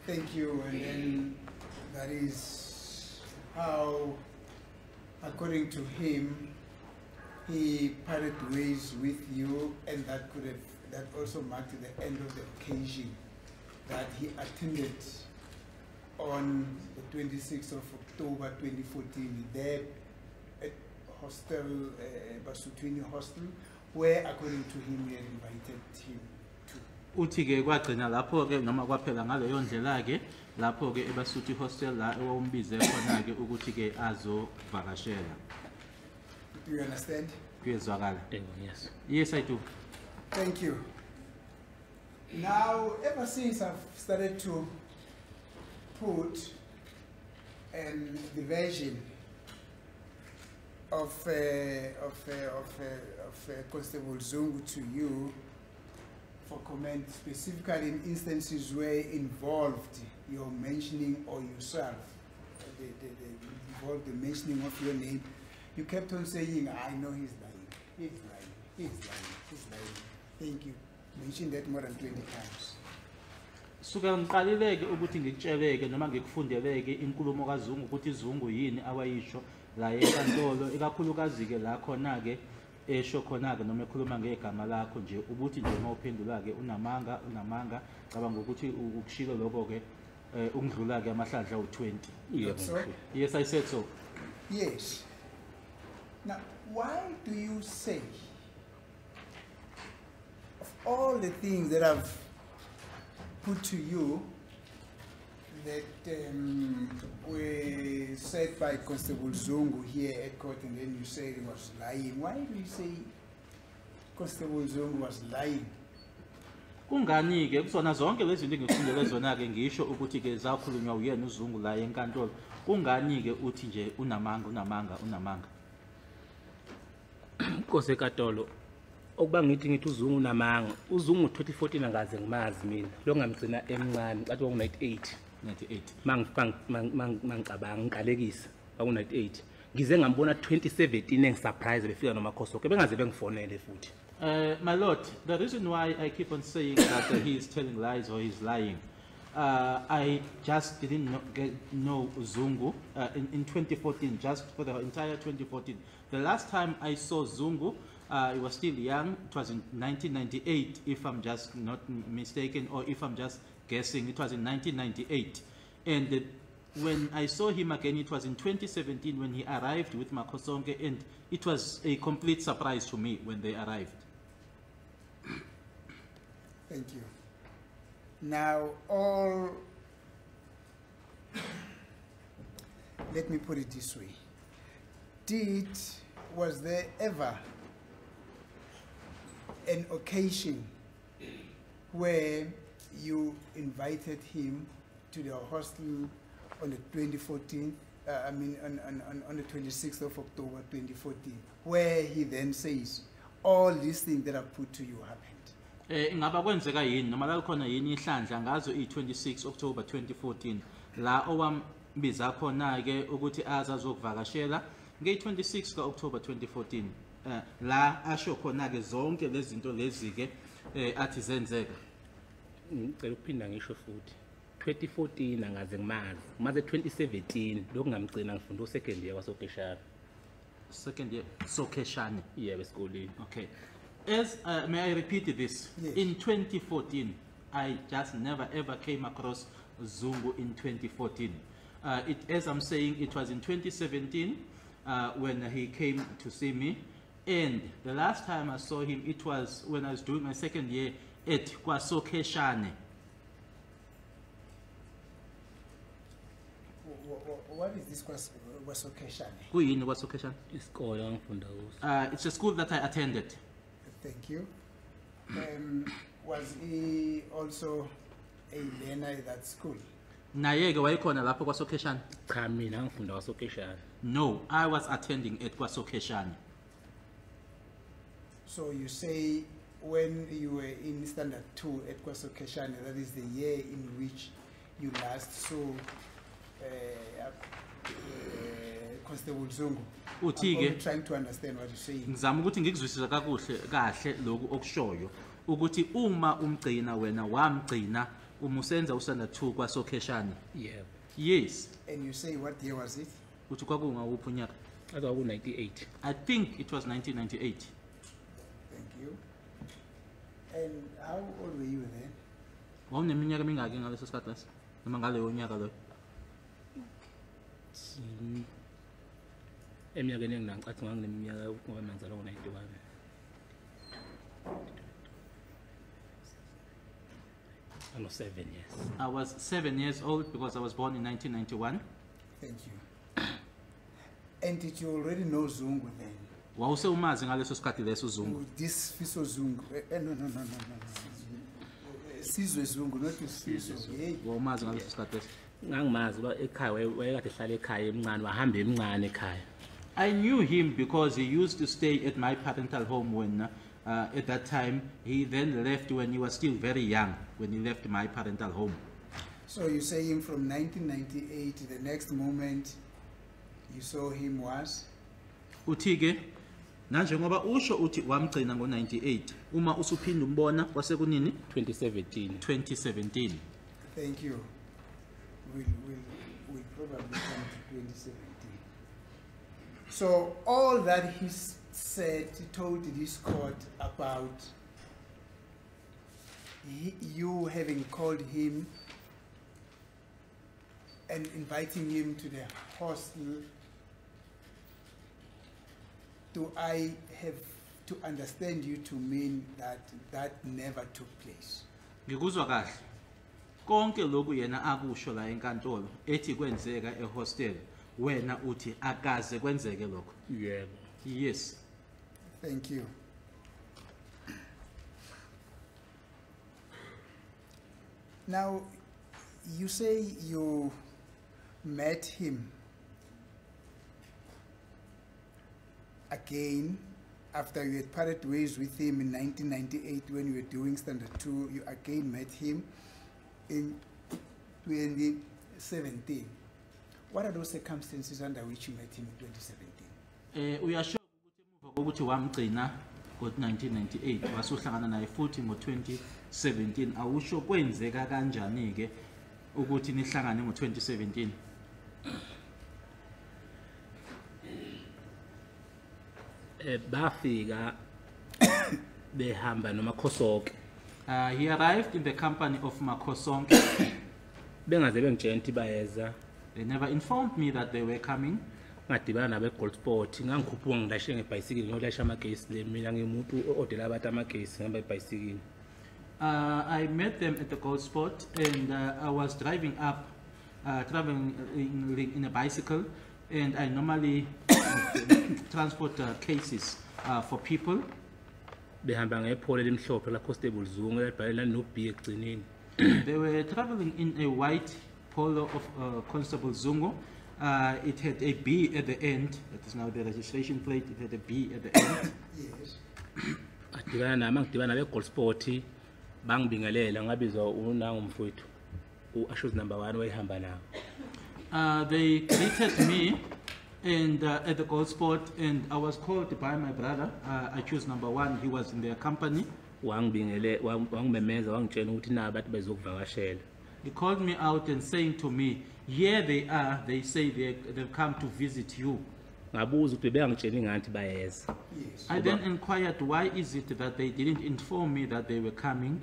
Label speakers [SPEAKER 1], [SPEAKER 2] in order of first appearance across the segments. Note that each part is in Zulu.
[SPEAKER 1] Thank you. And then that is how, according to him, he parted ways with you, and that also marked the end of the occasion that he attended on the 26th of October 2014 there at hostel, Basutwini Hostel, where according to him we had invited him to.
[SPEAKER 2] Uthi ke kwagcina lapho ke noma kwaphela ngaleyo ndlela ke lapho ke eBasuthi Hostel la ewombize khona ke ukuthi ke azovakashela.
[SPEAKER 1] Do you understand?
[SPEAKER 2] Kuyezwakala?
[SPEAKER 3] Yes.
[SPEAKER 2] Yes, I do.
[SPEAKER 1] Thank you. Now, ever since I've started to put the version of Constable Zungu to you for comment, specifically in instances where involved your mentioning or yourself, involved the mentioning of your name, you kept on saying, I know he's lying, he's lying, he's lying, he's lying. Thank you. Mentioned that more than 20 times.
[SPEAKER 2] Suka ngiqalileke ukuthi ngikutsheleke noma ngikufundeleke inkulumo kaZungu ukuthi iZungu yini awayisho la enkantolo ekakhulukazi ke la khona ke esho khona ke noma ekhuluma ngegama lakho nje ubuthi nje uma uphendula ke unamanga cabanga ukuthi ukushilo lokho ke ungidlula ke amahlandla u20. Yes, I said so.
[SPEAKER 1] Yes. Now, why do you say, of all the things that I've put to you that were said by Constable Zungu here at court, and then you said he was lying? Why do you say Constable Zungu was lying?
[SPEAKER 2] Kungani ke kusona zonke lezi zinto engifundele zona ke ngisho ukuthi ke zakhulunywa uyena uZungu la enkantolo. Kungani ke uthi nje unamanga?
[SPEAKER 3] Kose Katolo. Okuba ngithi uZungu unamanga. UZungu 2014 angaze ngimazi mina. Lo ngamgcina emncane, kathi wa98. Mangicabanga ngiqalekisa wa98. Ngize ngambona 2017 engisurprise befika nomakhoso. Ke bengaze bengifonele futhi.
[SPEAKER 2] My lord, the reason why I keep on saying that he is telling lies or he's lying, I just didn't know Zungu in 2014, just for the entire 2014. The last time I saw Zungu, he was still young. It was in 1998, if I'm just not mistaken, or if I'm just guessing, it was in 1998. And when I saw him again, it was in 2017 when he arrived with Makosonke, and it was a complete surprise to me when they arrived.
[SPEAKER 1] Thank you. Now, let me put it this way. Was there ever an occasion where you invited him to the hostel on the 2014, on the 26th of October 2014, where he then says, all these things that I put to you happened?
[SPEAKER 2] Ingaba kwenzeka yini noma la khona yini ihlandla ngazo i26 October 2014 la owambiza khona ke ukuthi azazokuvakashela nge26 October 2014 la asho khona ke zonke lezi zinto lezi ke athi zenzeka.
[SPEAKER 3] Ngicela ukuphinda ngisho futhi 2014 angaze ngimazi maze 2017 lokungamgcina ngifunda second year kwaSokeshane.
[SPEAKER 2] Second year Sokeshane.
[SPEAKER 3] Yeah, esikoleni.
[SPEAKER 2] Okay. As may I repeat this?
[SPEAKER 1] Yes.
[SPEAKER 2] In 2014, I just never ever came across Zungu in 2014. As I'm saying, it was in 2017 when he came to see me, and the last time I saw him, it was when I was doing my second year at KwaSokeshane.
[SPEAKER 1] What is this KwaSokeshane?
[SPEAKER 2] Kuyini KwaSokeshane?
[SPEAKER 3] Isikole ngifunda kuso.
[SPEAKER 2] It's a school that I attended.
[SPEAKER 1] Thank you. Was he also a learner at that school?
[SPEAKER 2] Naye ke wayekhona lapho KwaSokeshane?
[SPEAKER 3] Cha mina ngifunda kwaSokeshane.
[SPEAKER 2] No, I was attending at KwaSokeshane.
[SPEAKER 1] So you say when you were in Standard 2 at KwaSokeshane, that is the year in which you last saw Constable Zungu. I'm trying to understand what you're saying.
[SPEAKER 2] Ngizama ukuthi ngikuzwisisa kahle lokhu okushoyo ukuthi uma umgcina wena wamgcina umusenza usanda 2 kwaSokheshane.
[SPEAKER 3] yebo
[SPEAKER 2] Yes.
[SPEAKER 1] And you say what year was it?
[SPEAKER 2] Uthi kwakungawuphi unyaka?
[SPEAKER 3] aze kwaku-98
[SPEAKER 2] I think it was 1998.
[SPEAKER 1] Thank you. And how old were you then?
[SPEAKER 2] Wawuneminyaka emingaki ngaleso sikhathi leso? Noma ngaleyo nyaka loyo?
[SPEAKER 3] eminyakeni enginangicathi ngangineminyaka ngoba mina ngizalwa ngo-91 ano-7 years
[SPEAKER 2] I was 7 years old because I was born in 1991.
[SPEAKER 1] Thank you. And did you already know Zungu then?
[SPEAKER 2] Wawuse umazi ngaleso sikhathi leso uZungu.
[SPEAKER 1] Oh, this Fiso Zungu. No. Sizwe Zungu, not Fiso. Hey.
[SPEAKER 2] Wawumazi ngaleso sikhathi leso.
[SPEAKER 3] ngangimazi uba ekhaya wayekade ehlala ekhaya emncane wahamba emncane ekhaya
[SPEAKER 2] I knew him because he used to stay at my parental home when at that time he then left when he was still very young when he left my parental home.
[SPEAKER 1] So you say him from 1998, the next moment you saw him was?
[SPEAKER 2] Uthi ke nanjengoba usho uthi wamgcina ngo98 uma usuphinda umbona kwase kunini
[SPEAKER 3] 2017
[SPEAKER 2] 2017.
[SPEAKER 1] Thank you. We'll probably come to 2017. So all that he said, he told this court about you having called him and inviting him to the hostel, do I have to understand you to mean that that never took place?
[SPEAKER 2] Ngikuzwa kahle. Konke lokhu yena akusho la enkantolo ethi kwenzeka ehostel wena uthi akaze kwenzeke lokho.
[SPEAKER 3] yebo
[SPEAKER 2] Yes.
[SPEAKER 1] Thank you. Now, you say you met him again after you had parted ways with him in 1998 when you were doing Standard 2. You again met him in 2017. What are those circumstances under which you met him in 2017?
[SPEAKER 2] Uyasho ukuthi emuva kokuthi wamgcina ngo1998 wasuhlangana naye futhi ngo2017 awusho kwenzeka kanjani ke ukuthi nihlangane ngo2017?
[SPEAKER 3] bafika behamba noMakhosonke
[SPEAKER 2] He arrived in the company of Makhosonke.
[SPEAKER 3] bengaze bengitshela ukuthi bayeza
[SPEAKER 2] They never informed me that they were coming.
[SPEAKER 3] ngadibana nabe Gold Sport ngangikhuphuka ngilashe ngebhayisikili ngiyolasha amagesi le mina ngimuntu odela abantu amagesi ngihamba ibhayisikili
[SPEAKER 2] I met them at the Gold Spot and I was driving up, traveling in a bicycle, and I normally transport cases for people.
[SPEAKER 3] behamba ngephole elimhlophe la Constable Zungu elibhalela no B egcineni
[SPEAKER 2] They were traveling in a white polo of Constable Zungu. It had a B at the end. That is now the registration plate. It had a B at the end.
[SPEAKER 1] Yes.
[SPEAKER 3] adibana nami ngidibana nabe Gold Sport bangibingelela ngabizwa unangu mfowethu uAshos number 1 wayihamba nawo
[SPEAKER 2] They greeted me and at the Gold Spot, and I was called by my brother. I chose number 1. He was in their company.
[SPEAKER 3] wangibingele wangimemeza wangitshela ukuthi na abantu bezokuvakashela
[SPEAKER 2] He called me out and saying to me, "Here they are. They say they've come to visit you."
[SPEAKER 3] ngabuza ukuthi bengangitshela ngathi bayeza
[SPEAKER 1] Yes.
[SPEAKER 2] I then inquired, why is it that they didn't inform me that they were coming?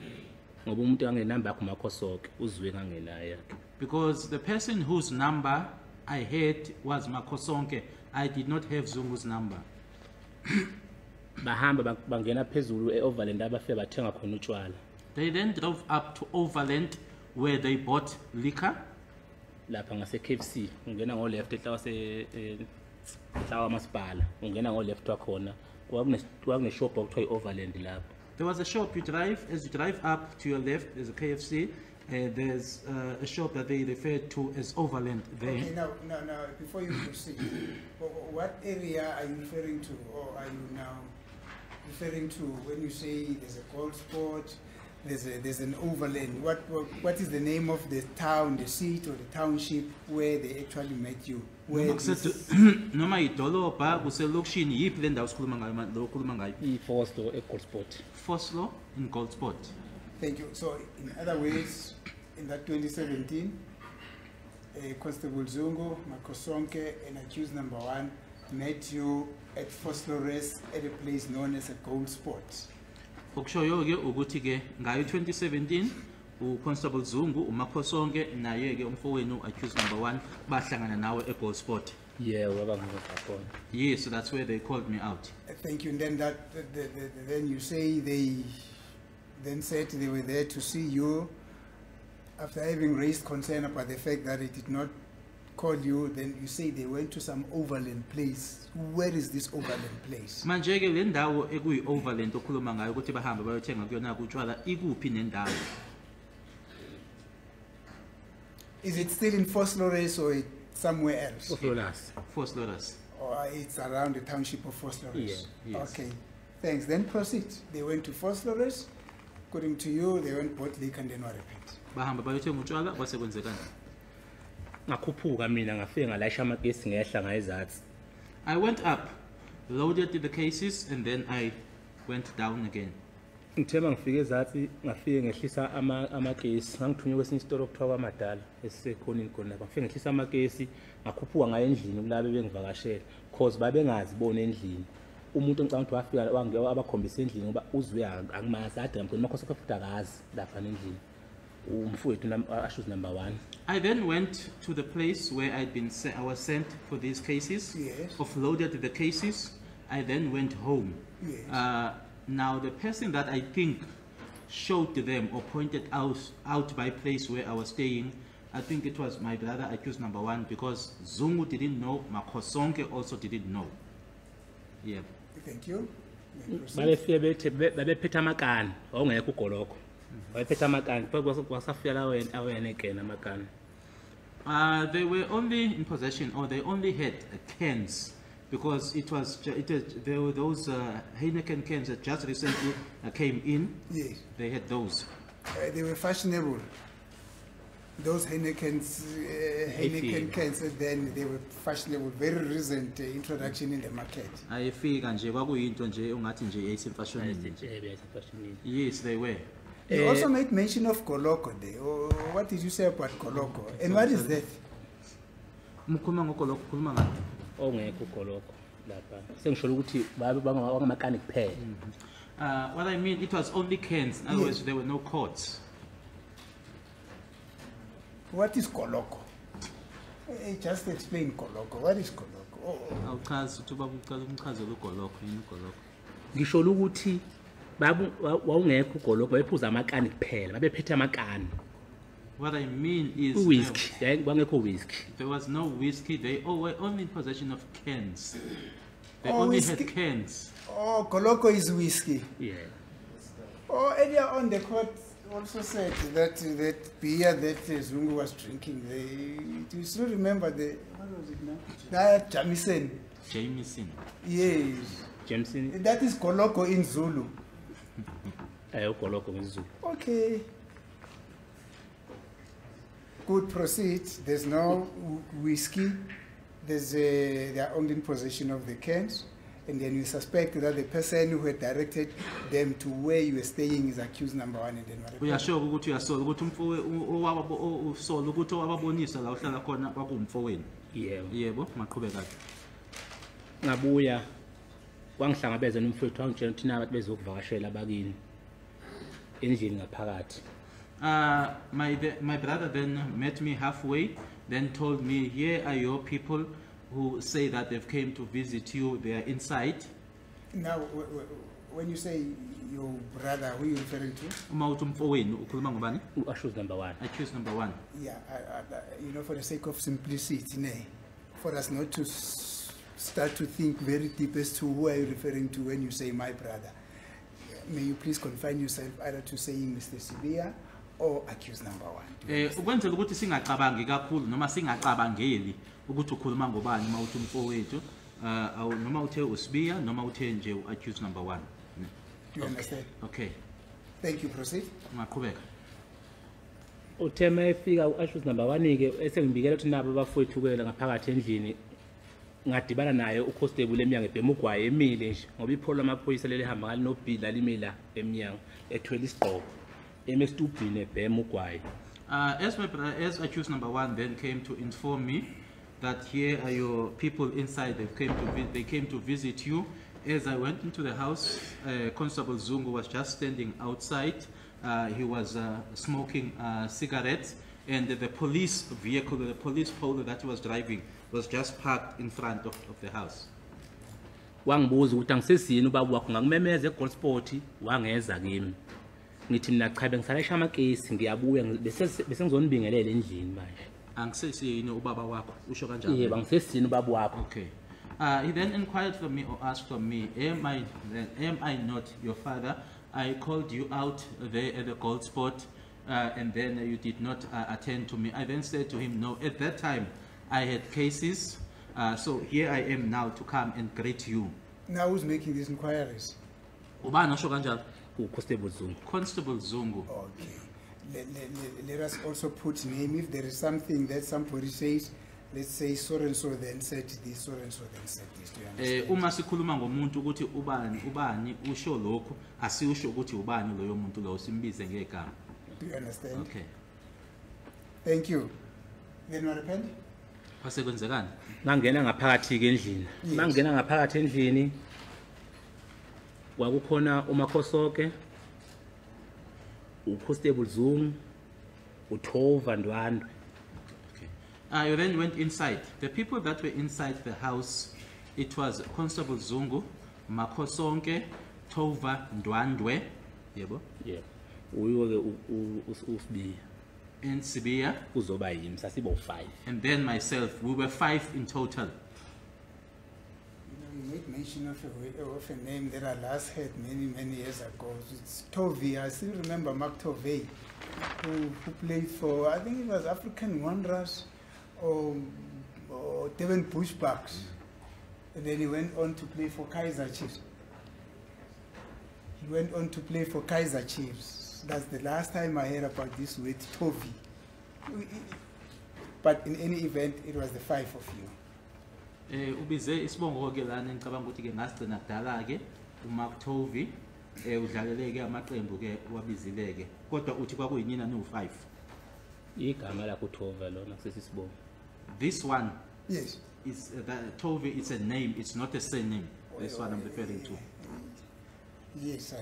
[SPEAKER 3] ngoba umuntu angenamba yakho Makhosonke uzwe kangenayo yakhe
[SPEAKER 2] Because the person whose number I had was Makhosonke. I did not have Zungu's number.
[SPEAKER 3] bahamba bangena phezulu eOverland abafika bathenga khona utshwala
[SPEAKER 2] They then drove up to Overland where they bought liquor.
[SPEAKER 3] lapha ngase KFC ungena ngo left ehlawa se ehlawa masipala ungena ngo left wakhona kwakune shop okuthiwa iOverland lapha
[SPEAKER 2] There was a shop you drive, as you drive up to your left, there's a KFC. There's a shop that they refer to as Overland there.
[SPEAKER 1] Okay, now, before you proceed, what area are you referring to, or are you now referring to when you say there's a Gold Spot, there's an Overland? What is the name of the town, the seat, or the township where they actually met you? Where
[SPEAKER 2] Noma idolobha kuselokishini yiphi le ndawo sikhuluma ngayo lo khuluma ngayo?
[SPEAKER 3] i-Forsto eGold Sport
[SPEAKER 2] Foslo in Goldspot.
[SPEAKER 1] Thank you. So, in other words, in that 2017, Constable Zungu, Makosonke, and accused number 1 met you at Phosphorus at a place known as a Gold Spot.
[SPEAKER 2] Okushoyo ke ukuthi ke ngayo 2017 uConstable Zungu uMakhosonke naye ke umfowenu accused number 1 bahlangana nawe eGold Spot.
[SPEAKER 3] Yeah, wabangakhona.
[SPEAKER 2] Yes, so that's where they called me out.
[SPEAKER 1] Thank you. And then then you say they then said they were there to see you after having raised concern about the fact that it did not call you. Then you say they went to some overland place. Where is this overland place?
[SPEAKER 2] Manje ke le ndawo ekuyi overland okhuluma ngayo ukuthi bahamba bayothenga kuyona kutshwala ikuphi nendawo?
[SPEAKER 1] Is it still in Phosphorus or it's somewhere else?
[SPEAKER 2] Phosphorus.
[SPEAKER 1] Or it's around the township of Phosphorus?
[SPEAKER 2] Yeah, yes.
[SPEAKER 1] Okay, thanks. Then proceed. They went to Phosphorus. According to you, they went bought liquor and then what happened?
[SPEAKER 2] Bahamba bayothenga utshwala kwase kwenzekani?
[SPEAKER 3] Ngakhuphuka mina ngafika ngalayisha amagesi ngehla ngayizatsi.
[SPEAKER 2] I went up, loaded the cases, and then I went down again.
[SPEAKER 3] Ngithema ngifike ezatsi ngafike ngehlisa amagesi ngangithunywe kwesinye isitolo okuthiwa kwaMadala esisekhonini khona lapha ngifike ngehlisa amagesi ngakhuphuka ngaye endlini kulabe bengivakashela cause babengazi bona endlini umuntu engicanga ukuthi wafika wangiya abakhombisa endlini ngoba uzwe angimazi ade ngimkhona makhosa futhi akazi lapha endlini umfowethu ashuze number 1.
[SPEAKER 2] I then went to the place where I was sent for these cases.
[SPEAKER 1] Yes.
[SPEAKER 2] Offloaded the cases. I then went home.
[SPEAKER 1] Yes.
[SPEAKER 2] Now the person that I think showed them or pointed out my place where I was staying, I think it was my brother accused number 1 because Zungu didn't know, Makhosonke also didn't know. Yeah.
[SPEAKER 1] Thank you.
[SPEAKER 3] Balefike babephethe amakani ongekho ugoloko. Babephethe amakani kwasafika la wena again amakani.
[SPEAKER 2] They were only in possession, or they only had cans, because there were those Heineken cans that just recently came in.
[SPEAKER 1] Yes.
[SPEAKER 2] They had those.
[SPEAKER 1] They were fashionable. Those Heineken cans, then they were fashionable. Very recent introduction in the market.
[SPEAKER 2] Ayifika nje kwakuyinto nje ungathi nje yayisemfashionini. Yes, they were.
[SPEAKER 1] You also made mention of Koloko there. What did you say about Koloko? And what is that?
[SPEAKER 2] Mkhuluma ngokoloko khuluma ngani?
[SPEAKER 3] Ongekho ugoloko lapha. Sengisho ukuthi babe bangamakani kuphela.
[SPEAKER 2] What I mean, it was only cans. In other words, there were no cords.
[SPEAKER 1] What is Koloko? Just explain Koloko. What is Koloko?
[SPEAKER 2] Awuchazi ukuthi babuchaza umchazelo ugoloko yini ugoloko.
[SPEAKER 3] Ngisho ukuthi wawungekho ugoloko bephuza amakani kuphela babephethe amakani.
[SPEAKER 2] What I mean is
[SPEAKER 3] whiskey, wangekho whiskey.
[SPEAKER 2] There was no whiskey. They were only in possession of cans. They
[SPEAKER 1] Oh,
[SPEAKER 2] only
[SPEAKER 1] whiskey.
[SPEAKER 2] had cans.
[SPEAKER 1] Oh, Koloko is whiskey.
[SPEAKER 3] Yeah.
[SPEAKER 1] Oh, earlier on the court also said that beer that Zungu was drinking, do you still remember what was it now? That Jamison.
[SPEAKER 2] Jameson.
[SPEAKER 1] Yes.
[SPEAKER 3] Jameson.
[SPEAKER 1] That is Koloko in Zulu.
[SPEAKER 3] Ugoloko ngesiZulu.
[SPEAKER 1] Okay. Good, proceed. There's no whiskey. They are only in possession of the cans. And then you suspect that the person who had directed them to where you were staying is accused number 1 and then what?
[SPEAKER 2] Uyasho ukuthi uyasola ukuthi usola ukuthi owababonisa la uhlala khona kwakumfowenu. Yebo, maqhubeka.
[SPEAKER 3] Ngabuya wangihlangabeza nomfowethu wangitshela ukuthi nabantu bezokuvakashela abakini endlini ngaphakathi.
[SPEAKER 2] My brother then met me halfway, then told me, here are your people who say that they've came to visit you, they are inside.
[SPEAKER 1] Now, when you say your brother, who are you referring to?
[SPEAKER 2] Ukhuluma ngobani?
[SPEAKER 3] Accused number 1.
[SPEAKER 2] Accused number 1.
[SPEAKER 1] Yeah, for the sake of simplicity, for us not to start to think very deep as to who are you referring to when you say my brother. May you please confine yourself either to saying Mr. Sibia or accused number 1.
[SPEAKER 2] Ukwenzela ukuthi singacabangi kakhulu noma singacabangeli ukuthi ukhuluma ngobani uma uthi umfowethu noma uthe uSibia noma uthe nje accused number 1.
[SPEAKER 1] Do you understand?
[SPEAKER 2] Okay.
[SPEAKER 1] Thank you, proceed.
[SPEAKER 2] Ngaqhubeka.
[SPEAKER 3] Uthema efika uaccused number 1 ke esengibikela ukuthi nabo abafowethu kwela ngaphakathi endlini ngadibana naye uConstable eminyango eBhemugwaye emile nje ngoba ipholo lamaphoyisa leli hamba ngali nobhila limila eminyango ethwele isigqoko emestubhini eBhemugwaye.
[SPEAKER 2] As accused number 1 then came to inform me that here are your people inside, they came to visit you. As I went into the house, Constable Zungu was just standing outside. He was smoking cigarettes, and the police vehicle, the police polo that he was driving was just parked in front of the house.
[SPEAKER 3] Wangibuza ukuthi angisesini ubaba wakho ngakumemeza eGoldsport wangeza kimi. Ngithi mina cha bengisalesha amakesi ngiyabuya bese ngizonibingelela endlini manje.
[SPEAKER 2] Angisesini ubaba wakho usho kanjani?
[SPEAKER 3] Yebo angisesini ubaba wakho.
[SPEAKER 2] Okay. He then inquired from me or asked from me, am I not your father? I called you out there at the Goldsport, and then you did not attend to me. I then said to him, no, at that time I had cases, so here I am now to come and greet you.
[SPEAKER 1] Now who's making these inquiries?
[SPEAKER 2] Ubani osho kanjalo?
[SPEAKER 3] Constable Zungu.
[SPEAKER 2] Constable Zungu.
[SPEAKER 1] Okay. Let us also put name. If there is something that somebody says, let's say so and so then said this, so and so then said this. Do you understand?
[SPEAKER 2] Uma sikhuluma ngomuntu ukuthi ubani usho lokho, asisho ukuthi ubani loyo muntu lo simbize ngegama.
[SPEAKER 1] Do you understand?
[SPEAKER 2] Okay.
[SPEAKER 1] Thank you. Then what happened?
[SPEAKER 2] Kwasekwenzekani?
[SPEAKER 3] Ngangena ngaphakathi ke endlini.
[SPEAKER 1] Yes.
[SPEAKER 3] Mangena ngaphakathi endlini kwakukhona uMakhosoke, uConstable Zungu, uThova Ndwandwe.
[SPEAKER 2] You then went inside. The people that were inside the house, it was Constable Zungu, Makhosonke, Thova Ndwandwe, yebo,
[SPEAKER 3] Yeah. Uyo ke uSibiya.
[SPEAKER 2] and Sibiya,
[SPEAKER 3] Uzoba yimi sasibo 5.
[SPEAKER 2] and then myself. We were 5 in total.
[SPEAKER 1] You made mention of a name that I last heard many years ago. It's Tovey. I still remember Mark Tovey, who played for, I think it was African Wanderers or Devon Bushbucks. And then he went on to play for Kaiser Chiefs. He went on to play for Kaiser Chiefs. That's the last time I heard about this word Tovey. But in any event, it was the 5 of you.
[SPEAKER 2] Ubize isibongo ke lana ngicabanga ukuthi ke ngasigcina kudala ke uMark Tovey udlaleleke amaqembu ke wabizileke kodwa uthi kwakuyinyina no5.
[SPEAKER 3] Igama lakho Thova lona sesisibonga.
[SPEAKER 2] This one
[SPEAKER 1] Yes.
[SPEAKER 2] is Tovey, it's a name, it's not a surname. This one I'm referring to.
[SPEAKER 1] Yes,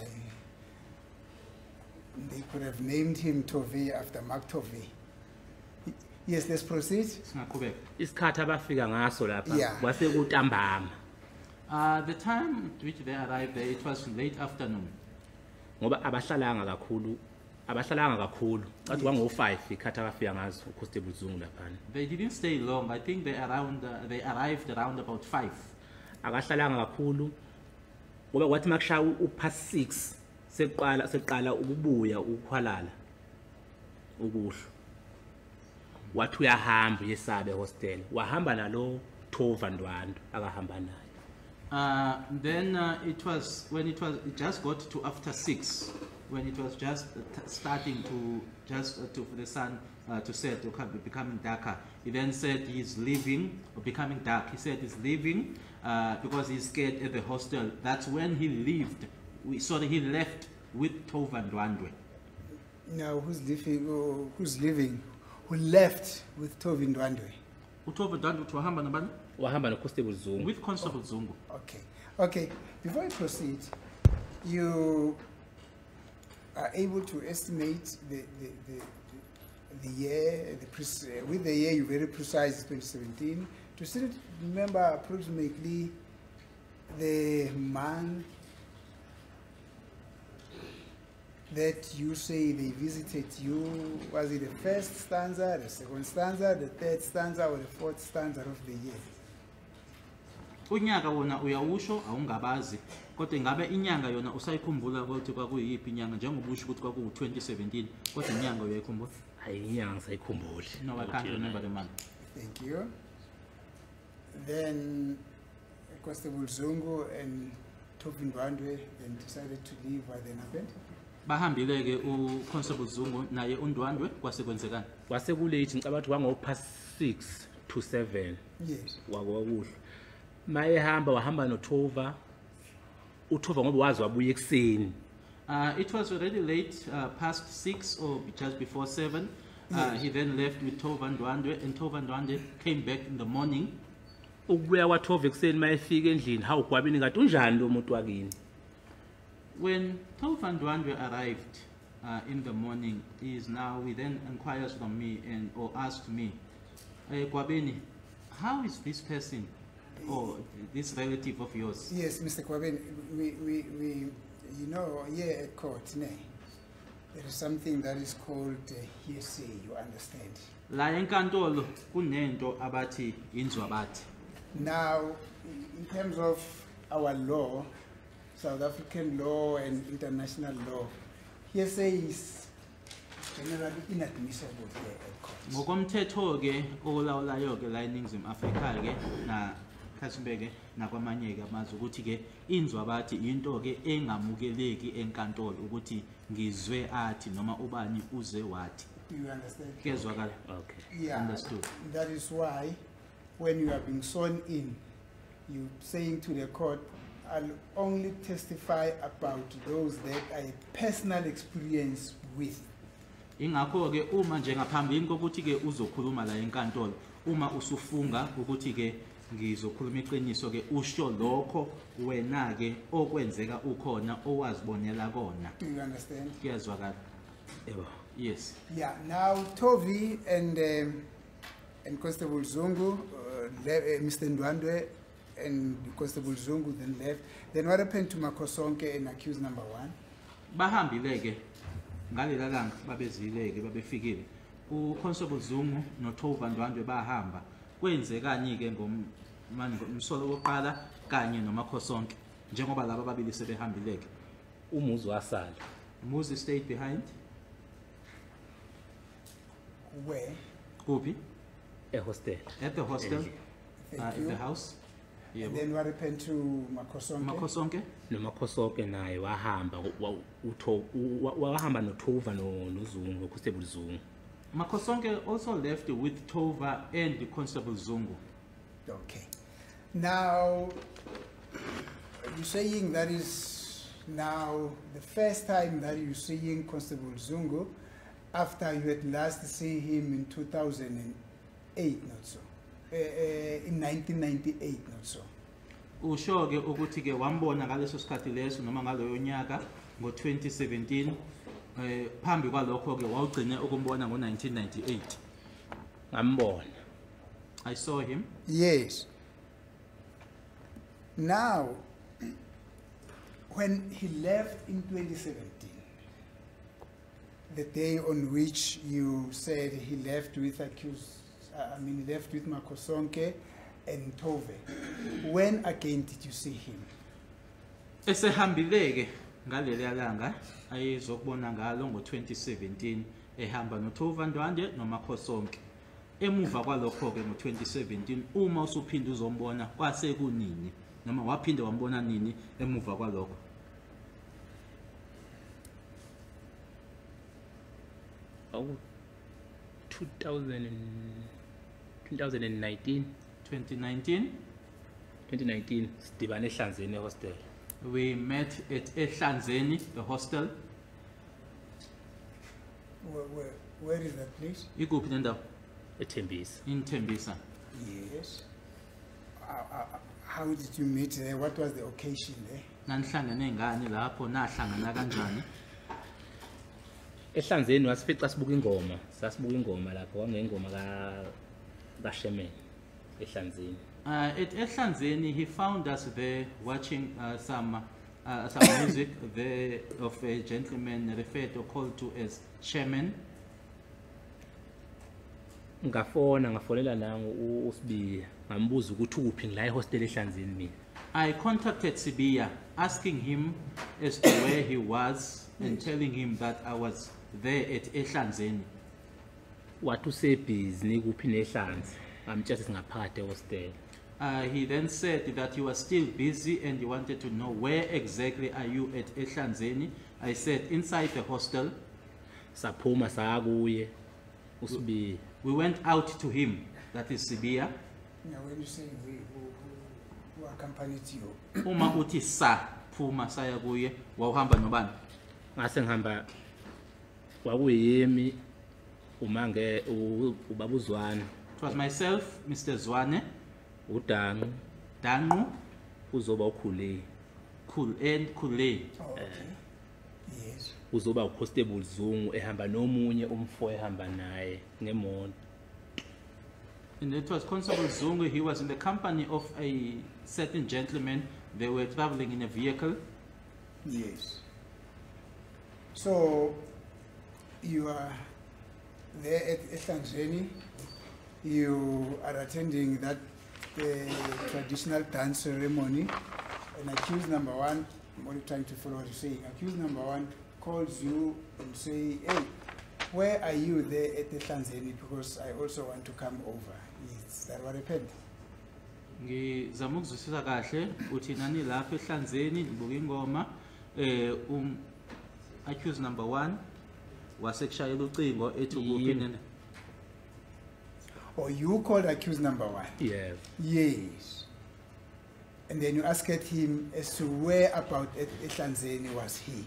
[SPEAKER 1] they could have named him Tovey after Mark Tovey. Yes, let's proceed.
[SPEAKER 2] Singaqhubeka.
[SPEAKER 3] Isikhathi abafika ngaso lapha
[SPEAKER 1] Yeah.
[SPEAKER 3] kwase kutambama
[SPEAKER 2] The time at which they arrived there, it was late afternoon.
[SPEAKER 3] ngoba abahlalanga kakhulu cathi kwango5 ikhathi abafika ngazo uConstable Zungu lapha.
[SPEAKER 2] They didn't stay long. I think they arrived around about 5.
[SPEAKER 3] Akahlalanga kakhulu ngoba kwathi makushaya upast 6 seqala ukubuya ukukhwalala ukuhlo. Wathi uyahamba yesabe hostel wahamba nalo Thova Ndwandwe akahamba naye.
[SPEAKER 2] Then it just got to after 6 when it was just starting to for the sun to set or becoming darker. He then said he's leaving or becoming dark. He said he's leaving because he's scared at the hostel. That's when he left. He left with Thova Ndwandwe.
[SPEAKER 1] Now, who's leaving? Who left with Tovey Ndwandwe?
[SPEAKER 2] uThova Ndwandwe wahamba nabani?
[SPEAKER 3] Wahamba noConstable Zungu.
[SPEAKER 2] With Constable Zungu.
[SPEAKER 1] Okay. Before I proceed, you are able to estimate the year, with the year you're very precise, 2017. To still remember approximately the month that you say they visited you. Was it the first stanza, the second stanza, the third stanza, or the fourth stanza of the year?
[SPEAKER 2] Unyaka wona uyawusho awungabazi kodwa ingabe inyanga yona usayikhumbula ukuthi kwakuyiphi inyanga njengoba usho ukuthi kwaku 2017 kodwa inyanga uyayikhumbula?
[SPEAKER 3] Hayi inyanga ngisayikhumbuli.
[SPEAKER 2] No, I can't remember the month.
[SPEAKER 1] Thank you. Then Constable Zungu and Tovey Ndwandwe then decided to leave. What then happened?
[SPEAKER 2] Bahambile ke uConstable Zungu naye uNdwandwe kwasekwenzekani?
[SPEAKER 3] Kwase kulate ngicabanga ukuthi wango past 6 to 7.
[SPEAKER 1] Yes.
[SPEAKER 3] Wakuhle. Mayehamba wahamba noThova. uThova ngoba wazi wabuya ekseni.
[SPEAKER 2] It was already late, past 6 or just before 7.
[SPEAKER 1] Yes.
[SPEAKER 2] He then left with Tova Ndwandwe, and Tova Ndwandwe came back in the morning.
[SPEAKER 3] ukubuya kwaThova ekuseni mayefika endlini hawu Gwabini ngathi unjani lo muntu wakini.
[SPEAKER 2] When Tova Ndwandwe arrived in the morning, he then inquires from me or asked me, Gwabini, how is this person or this relative of yours?
[SPEAKER 1] Yes, Mr. Kwabeni, we you know, here at court, there is something that is called hearsay, you understand.
[SPEAKER 2] La enkantolo kunento abathi inzwabathi.
[SPEAKER 1] Now, in terms of our law, South African law and international law, hearsay is generally inadmissible here at court.
[SPEAKER 2] Ngokomthetho ke olawulayo ke la eNingizimu Afrika ke na Khasimbe nakwamanye ke amazwe ukuthi ke inzwabathi into ke engamukeleki enkantolo ukuthi ngizwe athi noma ubani uze wathi.
[SPEAKER 1] Do you understand?
[SPEAKER 2] Kezwakala.
[SPEAKER 3] Okay.
[SPEAKER 1] Yeah,
[SPEAKER 2] Understood.
[SPEAKER 1] that is why when you are being sworn in, you saying to the court, I'll only testify about those that I personal experience with.
[SPEAKER 2] Ingakho ke uma nje ngaphambili kokuthi ke uzokhuluma la enkantolo, uma usufunga ukuthi ke ngizokhuluma iqiniso ke usho lokho wena ke okwenzeka ukhona owazibonela kona.
[SPEAKER 1] Do you understand?
[SPEAKER 2] Kuyazwakala.
[SPEAKER 3] Yebo.
[SPEAKER 2] Yes.
[SPEAKER 1] Yeah. Now Tovi and Constable Zungu, Mr. Ndwandwe and Constable Zungu then left. Then what happened to Makosonke and accused number 1?
[SPEAKER 2] Bahambile ke ngalela langa babezile ke babefikile. uConstable Zungu noThova Ndwandwe bahamba. Kwenzekani ke ngomsolo wokuqala kanye noMakhosonke njengoba laba babili sebehambile ke.
[SPEAKER 3] Umuzi wasala.
[SPEAKER 2] Muzi stayed behind.
[SPEAKER 1] Where?
[SPEAKER 2] Kuphi?
[SPEAKER 3] Ehostel.
[SPEAKER 2] At the hostel.
[SPEAKER 1] Thank
[SPEAKER 2] At
[SPEAKER 1] you.
[SPEAKER 2] the house.
[SPEAKER 1] And then what happened to Makosonke?
[SPEAKER 2] Makhosonke
[SPEAKER 3] noMakhosonke naye wahamba wahamba noThova noZungu noConstable Zungu.
[SPEAKER 2] Makhosonke also left with Tova and the Constable Zungu.
[SPEAKER 1] Okay. Now, you're saying that is now the first time that you're seeing Constable Zungu after you had last seen him in 2008, not so. In 1998, not so.
[SPEAKER 2] Usho ke ukuthi ke wambona ngaleso sikhathi leso noma ngaloyo nyaka ngo2017 phambi kwalokho ke wawugcine ukumbona ngo1998.
[SPEAKER 3] Ngambona.
[SPEAKER 2] I saw him.
[SPEAKER 1] Yes. Now, when he left in 2017, the day on which you said he left with left with Makosonke and Tove, when again did you see him?
[SPEAKER 2] Esehambile ke ngaleli langa ayizokubona ngalo ngo2017 ehamba noThova Ndwandwe noMakhosonke. Emuva kwalokho ke ngo2017 uma usuphinda uzombona kwase kunini noma waphinde wambona nini emuva kwalokho?
[SPEAKER 3] Oh, 2019.
[SPEAKER 2] 2019
[SPEAKER 3] sidibane eHlanzeni ehostel.
[SPEAKER 2] we met at eHlanzeni, the hostel.
[SPEAKER 1] Where is that place?
[SPEAKER 2] Ikuphi le ndawo?
[SPEAKER 3] eThembisa.
[SPEAKER 2] In Tembisa.
[SPEAKER 1] Yes. How did you meet there? What was the occasion there?
[SPEAKER 2] Nanihlangene ngani lapho, nahlangana kanjani?
[SPEAKER 3] eHlanzeni wasifica sibuka ingoma. Sasibuka ingoma lapho kwangengoma kaShemen eHlanzeni.
[SPEAKER 2] At eHlanzeni, he found us there watching some music there of a gentleman referred or called to as Shemen.
[SPEAKER 3] Ngafonela nangu uSibiya ngambuza ukuthi uphi ngila ehostel eHlanzeni mina.
[SPEAKER 2] I contacted Sibiya asking him as to where he was and telling him that I was there at eHlanzeni.
[SPEAKER 3] Wathi usebhizi nikuphi neHlanzi. Ngamtshela singaphakathi ehostel.
[SPEAKER 2] He then said that he was still busy and he wanted to know where exactly are you at eHlanzeni. I said inside the hostel.
[SPEAKER 3] Saphuma sakuye uSibiya.
[SPEAKER 2] We went out to him, that is Sibiya.
[SPEAKER 1] Now, when you say who accompanied you,
[SPEAKER 2] Uma uthi sa phuma saya kuye wawuhamba nobani?
[SPEAKER 3] Ngase ngihamba kwakuyimi umange ubaba uZwane,
[SPEAKER 2] It was myself, Mr. Zwane,
[SPEAKER 3] uDangu,
[SPEAKER 2] Dangu,
[SPEAKER 3] uzoba ukhule,
[SPEAKER 2] and Kule.
[SPEAKER 1] Oh, okay. Yes.
[SPEAKER 3] uzoba uConstable Zungu ehamba nomunye umfo ehamba naye ngemoto.
[SPEAKER 2] And it was Constable Zungu. He was in the company of a certain gentleman. They were traveling in a vehicle.
[SPEAKER 1] Yes. So you are there at Ehlanzeni. You are attending that traditional dance ceremony. And accused number one, I'm only trying to follow what you're saying. Accused number one calls you and say, hey, where are you there at Ehlanzeni? Because I also want to come over. Is that what happened?
[SPEAKER 2] Ngizama ukuzwisisa kahle uthi nani lapha eHlanzeni nibuka ingoma accused number 1 wasekushayela ucingo ethi kuphi nene.
[SPEAKER 1] Or you called accused number one?
[SPEAKER 3] Yes.
[SPEAKER 1] Yes. And then you asked him as to where about at Ehlanzeni was he?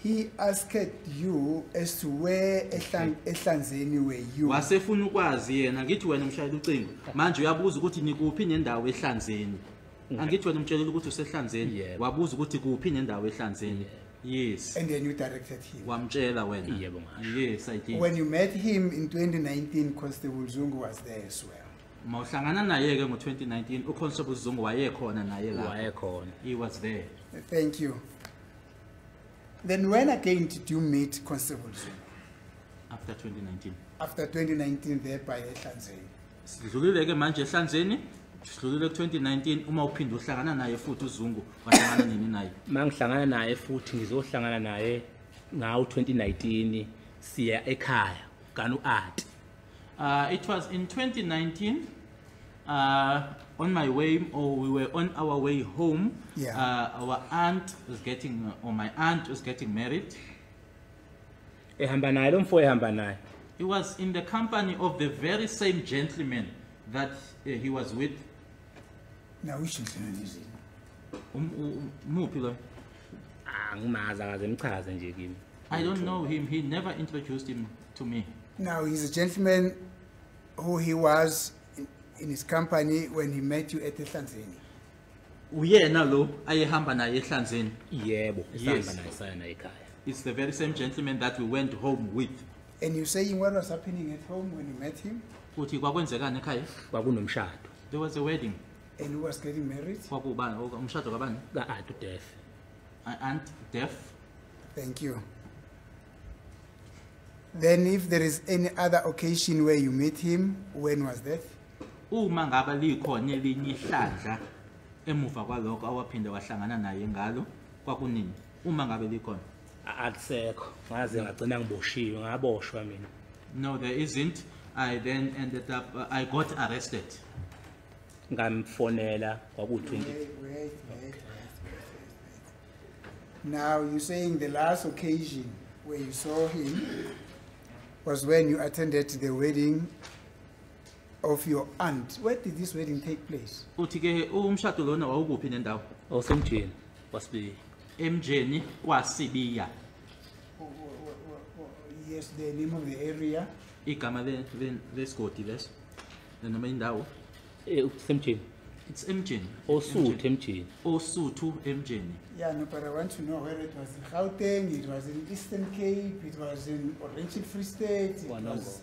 [SPEAKER 1] He asked you as to where Ehlanzeni were you?
[SPEAKER 2] Wasefuna ukwazi yena ngithi wena umshayela ucingo manje uyabuza ukuthi nikuphi nendawo eHlanzeni. Angithi wena umtshelela ukuthi useHlanzeni wabuza ukuthi kuphi nendawo eHlanzeni. Yes.
[SPEAKER 1] And then you directed him.
[SPEAKER 2] Wamtshela wena.
[SPEAKER 3] Yebo ngasho.
[SPEAKER 2] Yes, I did.
[SPEAKER 1] When you met him in 2019, Constable Zungu was there as well.
[SPEAKER 2] Mawuhlangana naye ke ngo2019 uConstable Zungu wayekhona naye lapho.
[SPEAKER 3] Wayekhona.
[SPEAKER 2] He was there.
[SPEAKER 1] Thank you. Then when again did you meet Constable Zungu?
[SPEAKER 2] After 2019.
[SPEAKER 1] After 2019 there by Ehlanzeni.
[SPEAKER 2] Sidlulile ke manje eHlanzeni, sidlulile ku2019 uma uphinda uhlangana naye futhi uZungu wahlangana nini naye?
[SPEAKER 3] Mangihlangana naye futhi ngizohlangana naye ngawo 2019 siya ekhaya kanu art.
[SPEAKER 2] It was in 2019 on my way, or we were on our way home.
[SPEAKER 1] Yeah.
[SPEAKER 2] Our aunt was getting, or my aunt was getting married.
[SPEAKER 3] Ehamba naye lo mfo ehamba naye.
[SPEAKER 2] He was in the company of the very same gentleman that he was with.
[SPEAKER 1] Now which gentleman is it?
[SPEAKER 2] Muphi lo?
[SPEAKER 3] Angimazi akaze mchaze nje kimi.
[SPEAKER 2] I don't know him. He never introduced him to me.
[SPEAKER 1] Now he's a gentleman who he was in his company when he met you at Ehlanzeni.
[SPEAKER 2] Uyena lo ayehamba naye eHlanzeni.
[SPEAKER 3] Yebo,
[SPEAKER 2] Yes.
[SPEAKER 3] esihamba naye saya naye ekhaya.
[SPEAKER 2] It's the very same gentleman that we went home with.
[SPEAKER 1] And you're saying what was happening at home when you met him?
[SPEAKER 2] Uthi kwakwenzekani ekhaya?
[SPEAKER 3] Kwakunomshado
[SPEAKER 2] There was a wedding.
[SPEAKER 1] And who was getting married?
[SPEAKER 2] Kwakubani? Umshado kabani?
[SPEAKER 3] ka-art uDef.
[SPEAKER 2] Aunt deaf.
[SPEAKER 1] Thank you. Then if there is any other occasion where you met him, when was that?
[SPEAKER 2] Uma ngaba likhona elinye ihlandla emuva kwalokho awaphinda wahlangana naye ngalo kwakunini? Uma ngabe likhona?
[SPEAKER 3] Akusekho. Ngaze ngagcina ngiboshiwe, ngaboshwa mina.
[SPEAKER 2] No, there isn't. I then ended up, I got arrested.
[SPEAKER 3] Ngamfonela kwaku-20.
[SPEAKER 1] Wait. Now you're saying the last occasion where you saw him was when you attended the wedding of your aunt. Where did this wedding take place?
[SPEAKER 2] Uthi ke umshado lona wawukuphi nendawo?
[SPEAKER 3] Osemjini wasibi.
[SPEAKER 2] Emjeni kwaSibiya.
[SPEAKER 1] Yes, the name of the area.
[SPEAKER 2] Igama lesigodi leso. Noma indawo?
[SPEAKER 3] Semjini.
[SPEAKER 2] It's Emjeni.
[SPEAKER 3] Osuthu emjini.
[SPEAKER 2] Osuthu Emjeni.
[SPEAKER 1] Yeah, no, but I want to know whether it was in Gauteng, it was in Eastern Cape, it was in Orange Free State, it was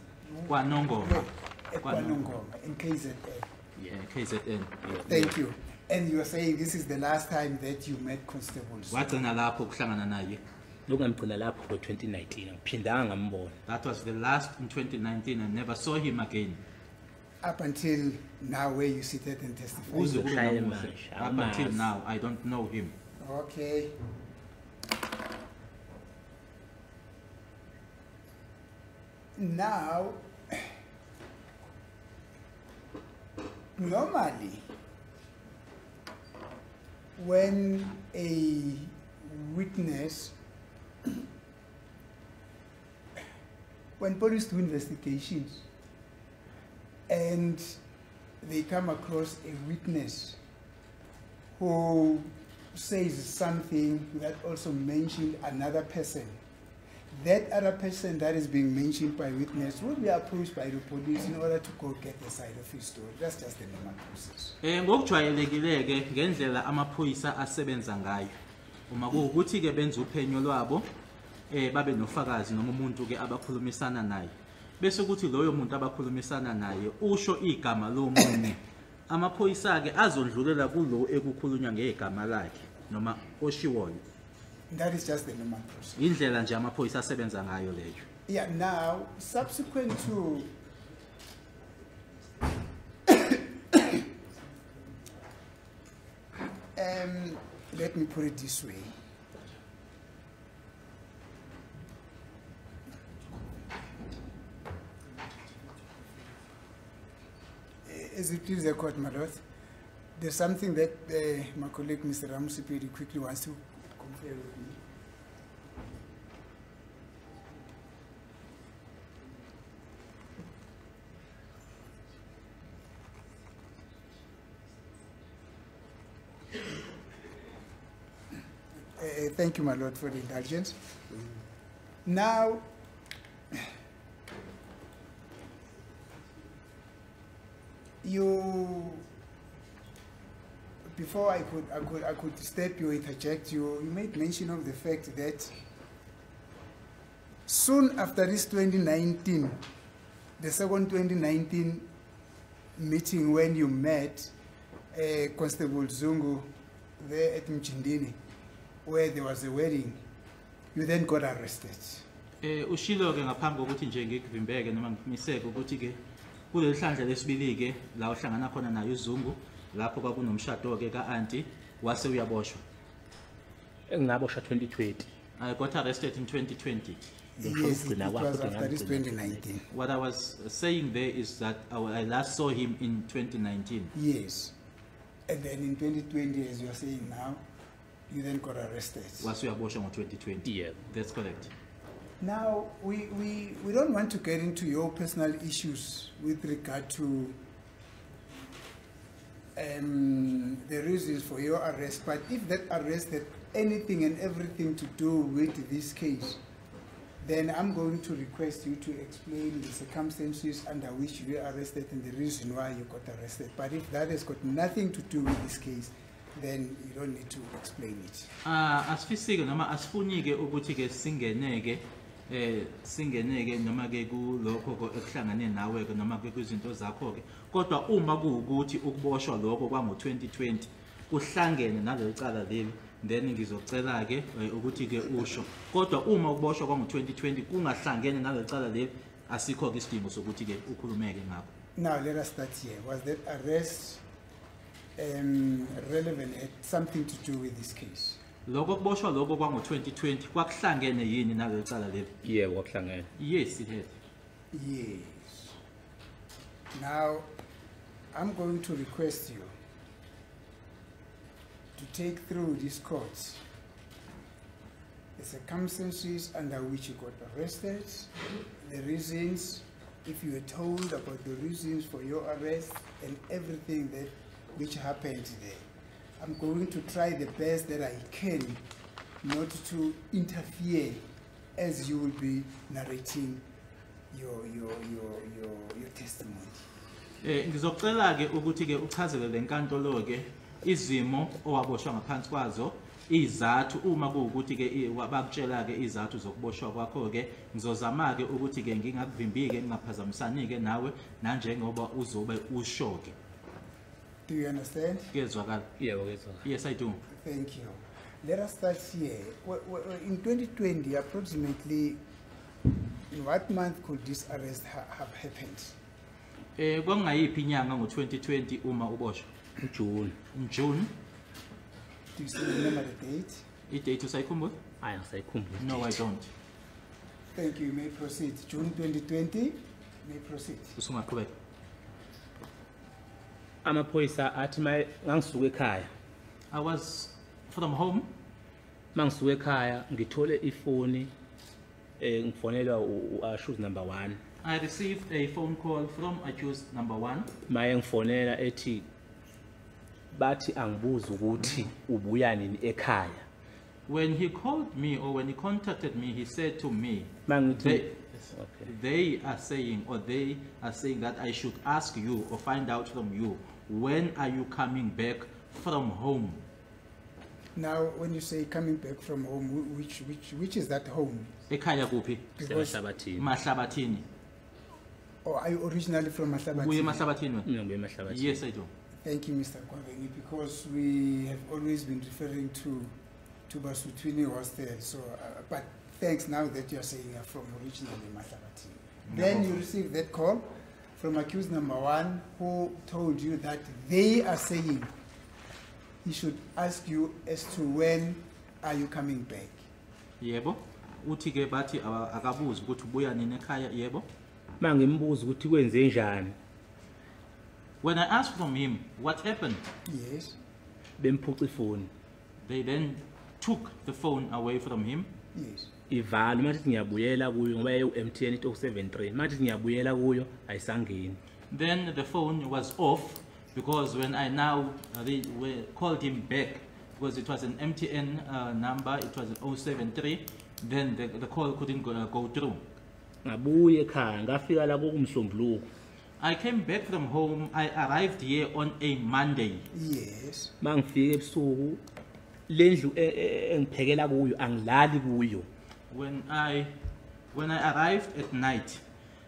[SPEAKER 2] KwaNongoma.
[SPEAKER 1] at KwaNongoma, in KZN.
[SPEAKER 2] Yeah, KZN.
[SPEAKER 1] Thank you. And you are saying this is the last time that you met Constable Zungu.
[SPEAKER 2] Wagcina lapho kuhlangana naye.
[SPEAKER 3] Lokungigcina lapho ngo-2019 angiphindanga ngambona.
[SPEAKER 2] That was the last in 2019. I never saw him again.
[SPEAKER 1] Up until now where you seated and testify.
[SPEAKER 2] Kuze kube
[SPEAKER 3] Uzoshaya
[SPEAKER 2] namuhla.
[SPEAKER 3] manje,
[SPEAKER 2] Up until
[SPEAKER 3] amazi.
[SPEAKER 2] now, I don't know him.
[SPEAKER 1] Okay. Now, normally, when a witness, when police do investigations and they come across a witness who says something that also mentioned another person. That other person that is being mentioned by witness will be approached by the police in order to go get the side of his story. That's just the normal process.
[SPEAKER 2] Ngokujwayelekile ngendlela amaphoyisa asebenza ngayo. Uma kuwukuthi ke benza uphenyo lwabo babe nofakazi noma umuntu ke abakhulumisana naye. Bese ukuthi loyo muntu abakhulumisana naye usho igama lomunye. Amaphoyisa ke azondlulela kulo ekukhulunywa ngegama lakhe noma oshiwoyo.
[SPEAKER 1] That is just the normal process.
[SPEAKER 2] Indlela nje amaphoyisa asebenza ngayo leyo.
[SPEAKER 1] Yeah, now, subsequent to let me put it this way. As it pleases the court, my lord, there's something that my colleague, Mr. Ramusipedi, quickly wants to compare with me. Thank you, my lord, for the indulgence. Now, before I could step you, interject you, you made mention of the fact that soon after this 2019, the second 2019 meeting when you met Constable Zungu there at Mchindini, where there was a wedding, you then got arrested.
[SPEAKER 2] Ushilo ke ngaphambi kokuthi nje ngikuvimbeke noma ngimiseke ukuthi ke kuleli hlandla lesibili ke la uhlangana khona nayo uZungu lapho kwakunomshado ke kaAnti wase uyaboshwa.
[SPEAKER 3] Engaboshwa 2020.
[SPEAKER 2] I got arrested in 2020.
[SPEAKER 1] Yes, it was after this 2019.
[SPEAKER 2] What I was saying there is that I last saw him in 2019.
[SPEAKER 1] Yes. And then in 2020, as you are saying now, you then got arrested.
[SPEAKER 2] Was uyaboshwa in 2020?
[SPEAKER 3] Yeah.
[SPEAKER 2] That's correct.
[SPEAKER 1] Now, we don't want to get into your personal issues with regard to the reasons for your arrest, but if that arrest had anything and everything to do with this case, then I'm going to request you to explain the circumstances under which you were arrested and the reason why you got arrested. But if that has got nothing to do with this case, then you don't need to explain it.
[SPEAKER 2] Asifisike noma asifunike ukuthi ke singeneke noma ke kulokho ekuhlangane nawe ke noma ke kwizinto zakho ke kodwa uma kuukuthi ukuboshwa lokho kwango 2020 kuhlangene naleli cala leli then ngizocela ke ukuthi ke usho kodwa uma ukuboshwa kwango 2020 kungahlangene naleli cala leli asikho ke isidingo sokuthi ke ukhulumeke ngakho.
[SPEAKER 1] Now let us start here. Was that arrest relevant, had something to do with this case?
[SPEAKER 2] Lokho kuboshwa lokho kwango 2020 kwakuhlangene yini naleli cala leli?
[SPEAKER 3] Yeah, kwakuhlangene.
[SPEAKER 2] Yes, it had.
[SPEAKER 1] Yes. Now, I'm going to request you to take through this court the circumstances under which you got arrested, the reasons, if you were told about the reasons for your arrest and everything that which happened there. I'm going to try the best that I can not to interfere as you will be narrating your testimony.
[SPEAKER 2] Ngizocela ke ukuthi ke uchazele lenkantolo ke izimo owaboshwa ngaphansi kwazo izathu uma kuukuthi ke bakutshela ke izathu zokuboshwa kwakho ke ngizozama ke ukuthi ke ngingakuvimbike ngingaphazamisani ke nawe nanjengoba uzobe usho ke.
[SPEAKER 1] Do you understand?
[SPEAKER 2] Yes,
[SPEAKER 3] Yeah, ngiyezwakala.
[SPEAKER 2] yes, I do.
[SPEAKER 1] Thank you. Let us start here. In 2020, approximately, in what month could this arrest have happened?
[SPEAKER 2] Kwangayiphi inyanga ngo-2020 uma uboshwa?
[SPEAKER 3] June.
[SPEAKER 2] In June.
[SPEAKER 1] Do you still remember the date?
[SPEAKER 2] I-date usayikhumbula?
[SPEAKER 3] Hayi ngisayikhumbula.
[SPEAKER 2] No, I don't.
[SPEAKER 1] Thank you. You may proceed. June 2020. You may proceed.
[SPEAKER 2] Usungaqhubeka.
[SPEAKER 3] Amaphoyisa athi ngangisuka ekhaya.
[SPEAKER 2] I was from home.
[SPEAKER 3] Mangisuka ekhaya ngithole ifoni ngifonelwa u-accused number 1.
[SPEAKER 2] I received a phone call from accused number 1.
[SPEAKER 3] Maye ngifonela ethi bathi angibuza ukuthi ubuya nini ekhaya.
[SPEAKER 2] When he called me or when he contacted me, he said to me,
[SPEAKER 3] Mangithi
[SPEAKER 2] they, they are saying that I should ask you or find out from you, when are you coming back from home?
[SPEAKER 1] Now, when you say coming back from home, which is that home?
[SPEAKER 2] Ekhaya kuphi?
[SPEAKER 1] Because,
[SPEAKER 3] Sehlabathini.
[SPEAKER 2] Mahlabathini.
[SPEAKER 1] or are you originally from
[SPEAKER 2] Uye
[SPEAKER 1] Mahlabathini?
[SPEAKER 2] Mahlabathini wena?
[SPEAKER 3] Mina ngibuya eMahlabathini.
[SPEAKER 2] Yes, I do.
[SPEAKER 1] Thank you, Mr. Kwabeni, because we have always been referring to Basutwini Hostel. So, but thanks now that you are saying you're from originally Mahlabathini. Then you received that call from accused number 1, who told you that they are saying he should ask you as to when are you coming back.
[SPEAKER 2] Yebo. Uthi ke bathi akabuzi ukuthi ubuya nini ekhaya, yebo.
[SPEAKER 3] Mangimbuza ukuthi kwenze njani.
[SPEAKER 2] When I asked from him what happened,
[SPEAKER 1] Yes,
[SPEAKER 3] Bemphuca ifoni.
[SPEAKER 2] they then took the phone away from him.
[SPEAKER 1] yes.
[SPEAKER 3] Ivala manje ngiyabuyela kuyo ngoba MTN ito 73. Manje ngiyabuyela kuyo ayisangeni.
[SPEAKER 2] Then the phone was off because when I now called him back, because it was an MTN number, it was an 073, then the call couldn't go through.
[SPEAKER 3] Ngabuye ekhaya ngafika la kumsombuluko.
[SPEAKER 2] I came back from home. I arrived here on a Monday.
[SPEAKER 1] Yes.
[SPEAKER 3] Mangifika ebusuku lendlu engiphekela kuyo angilali kuyo.
[SPEAKER 2] When I arrived at night,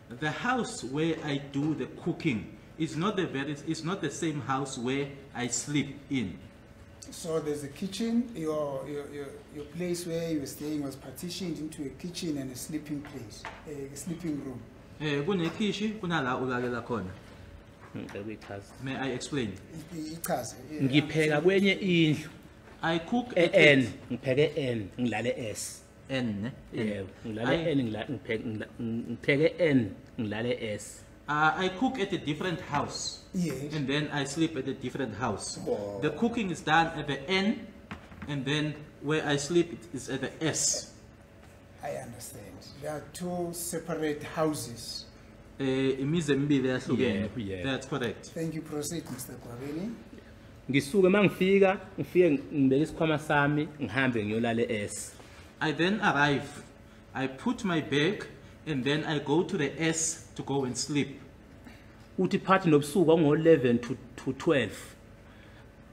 [SPEAKER 2] the house where I do the cooking is not the same house where I sleep in.
[SPEAKER 1] So there's a kitchen. Your place where you were staying was partitioned into a kitchen and a sleeping place, a sleeping room.
[SPEAKER 2] Kunekhishi kunala ulalela khona. May I explain?
[SPEAKER 1] Ichaze, yeah.
[SPEAKER 3] Ngipheka kwenye indlu
[SPEAKER 2] I cook at
[SPEAKER 3] N ngipheke N ngilale S.
[SPEAKER 2] N.
[SPEAKER 3] Yebo, ngilale N ngipheke N ngilale S.
[SPEAKER 2] I cook at a different house.
[SPEAKER 1] Yes.
[SPEAKER 2] And then I sleep at a different house.
[SPEAKER 1] Oh.
[SPEAKER 2] The cooking is done at the N, and then where I sleep is at the S.
[SPEAKER 1] I understand. There are 2 separate houses.
[SPEAKER 2] Imizi emibili eyahlukene.
[SPEAKER 3] Yeah.
[SPEAKER 2] That's correct.
[SPEAKER 1] Thank you. Proceed, Mr. Kwabeni.
[SPEAKER 3] Ngisuke mangifika ngibeka isikhwama sami ngihambe ngiyolala S.
[SPEAKER 2] I then arrive. I put my bag, and then I go to the S to go and sleep.
[SPEAKER 3] Uthi phathi nobusuku ngo11 to 12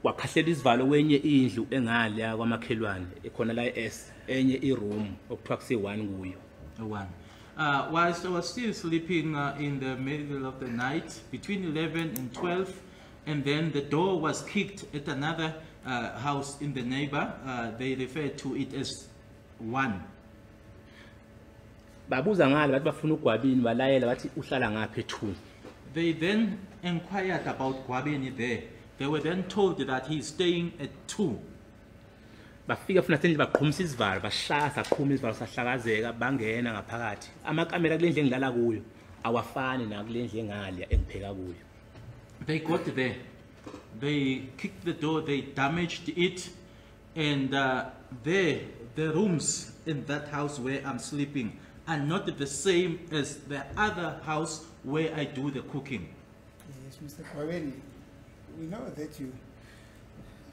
[SPEAKER 3] wakhahlela isivalo kwenye indlu engale kwamakhelwane ekhona la S enye iroom okuthiwa kuse 1 kuyo.
[SPEAKER 2] One. Whilst I was still sleeping in the middle of the night, between 11 and 12, and then the door was kicked at another house in the neighbor. They refer to it as 1.
[SPEAKER 3] Babuza ngale bathi bafuna uGwabini balayela bathi uhlala ngapha e2.
[SPEAKER 2] They then inquired about Gwabeni there. They were then told that he's staying at 2.
[SPEAKER 3] Bafika funa sendle baqhumisa isivalo bashaya saqhuma isivalo sahlakazeka bangena ngaphakathi. Amakamera kulendle engilala kuyo awafani na kulendle engale engipheka kuyo.
[SPEAKER 2] They got there. They kicked the door. They damaged it, and the rooms in that house where I'm sleeping are not the same as the other house where I do the cooking.
[SPEAKER 1] Yes, Mr. Kwabeni, we know that you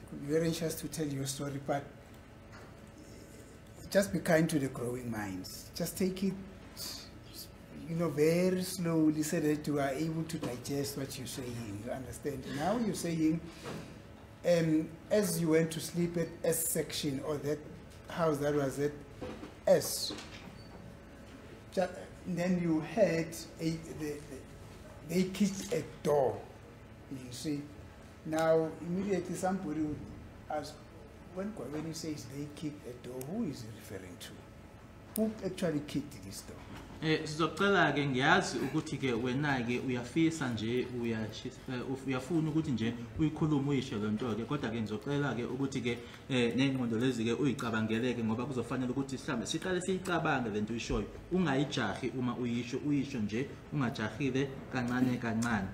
[SPEAKER 1] could be very anxious to tell your story, but just be kind to the growing minds. Just take it, very slowly so that you are able to digest what you're saying. You understand? Now you're saying, as you went to sleep at S section or that house that was at S, then you heard they kicked a door. You see, now immediately somebody would ask, when he says they kicked a door, who is he referring to? Who actually kicked this door?
[SPEAKER 2] Sizocela ke ngiyazi ukuthi ke wena ke uyafisa nje uyafuna ukuthi nje uyikhuluma uyisho lonto ke kodwa ke ngizocela ke ukuthi ke nengqondo lezi ke uyicabangeleke ngoba kuzofanele ukuthi mhlambe siqale siyicabange lento uyishoyo ungayijahi uma uyisho nje ungajahile kancane kancane.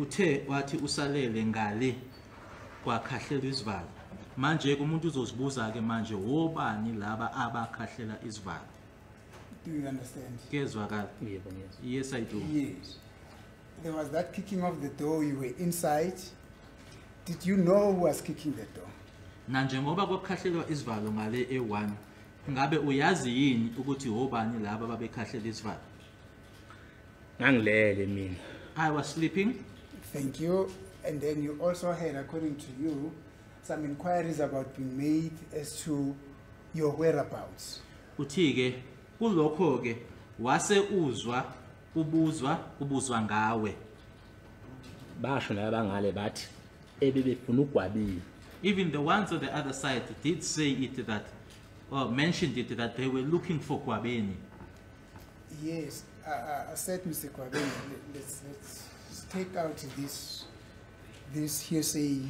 [SPEAKER 2] Uthe wathi usalele ngale kwakhahlela isivalo. Manje umuntu uzozibuza ke manje wobani laba abakhahlela isivalo?
[SPEAKER 1] Do you understand?
[SPEAKER 2] Yes, I do.
[SPEAKER 1] Yes. There was that kicking of the door, you were inside. Did you know who was kicking the door?
[SPEAKER 2] Na njengoba kwakhahlelwa isivalo ngale A1 ngabe uyazi yini ukuthi obani laba babekhahlela isivalo?
[SPEAKER 3] Ngangilele mina.
[SPEAKER 2] I was sleeping.
[SPEAKER 1] Thank you. And then you also had, according to you, some inquiries about being made as to your whereabouts.
[SPEAKER 2] Uthi ke kulokho ke wase ubuzwa ngawe.
[SPEAKER 3] Basho nabangale bathi ebebefuna ugwabile.
[SPEAKER 2] Even the ones on the other side did say it that, or mentioned it that they were looking for Kwabeni.
[SPEAKER 1] Yes, I said, Mr. Kwabeni, let's take out this hearsay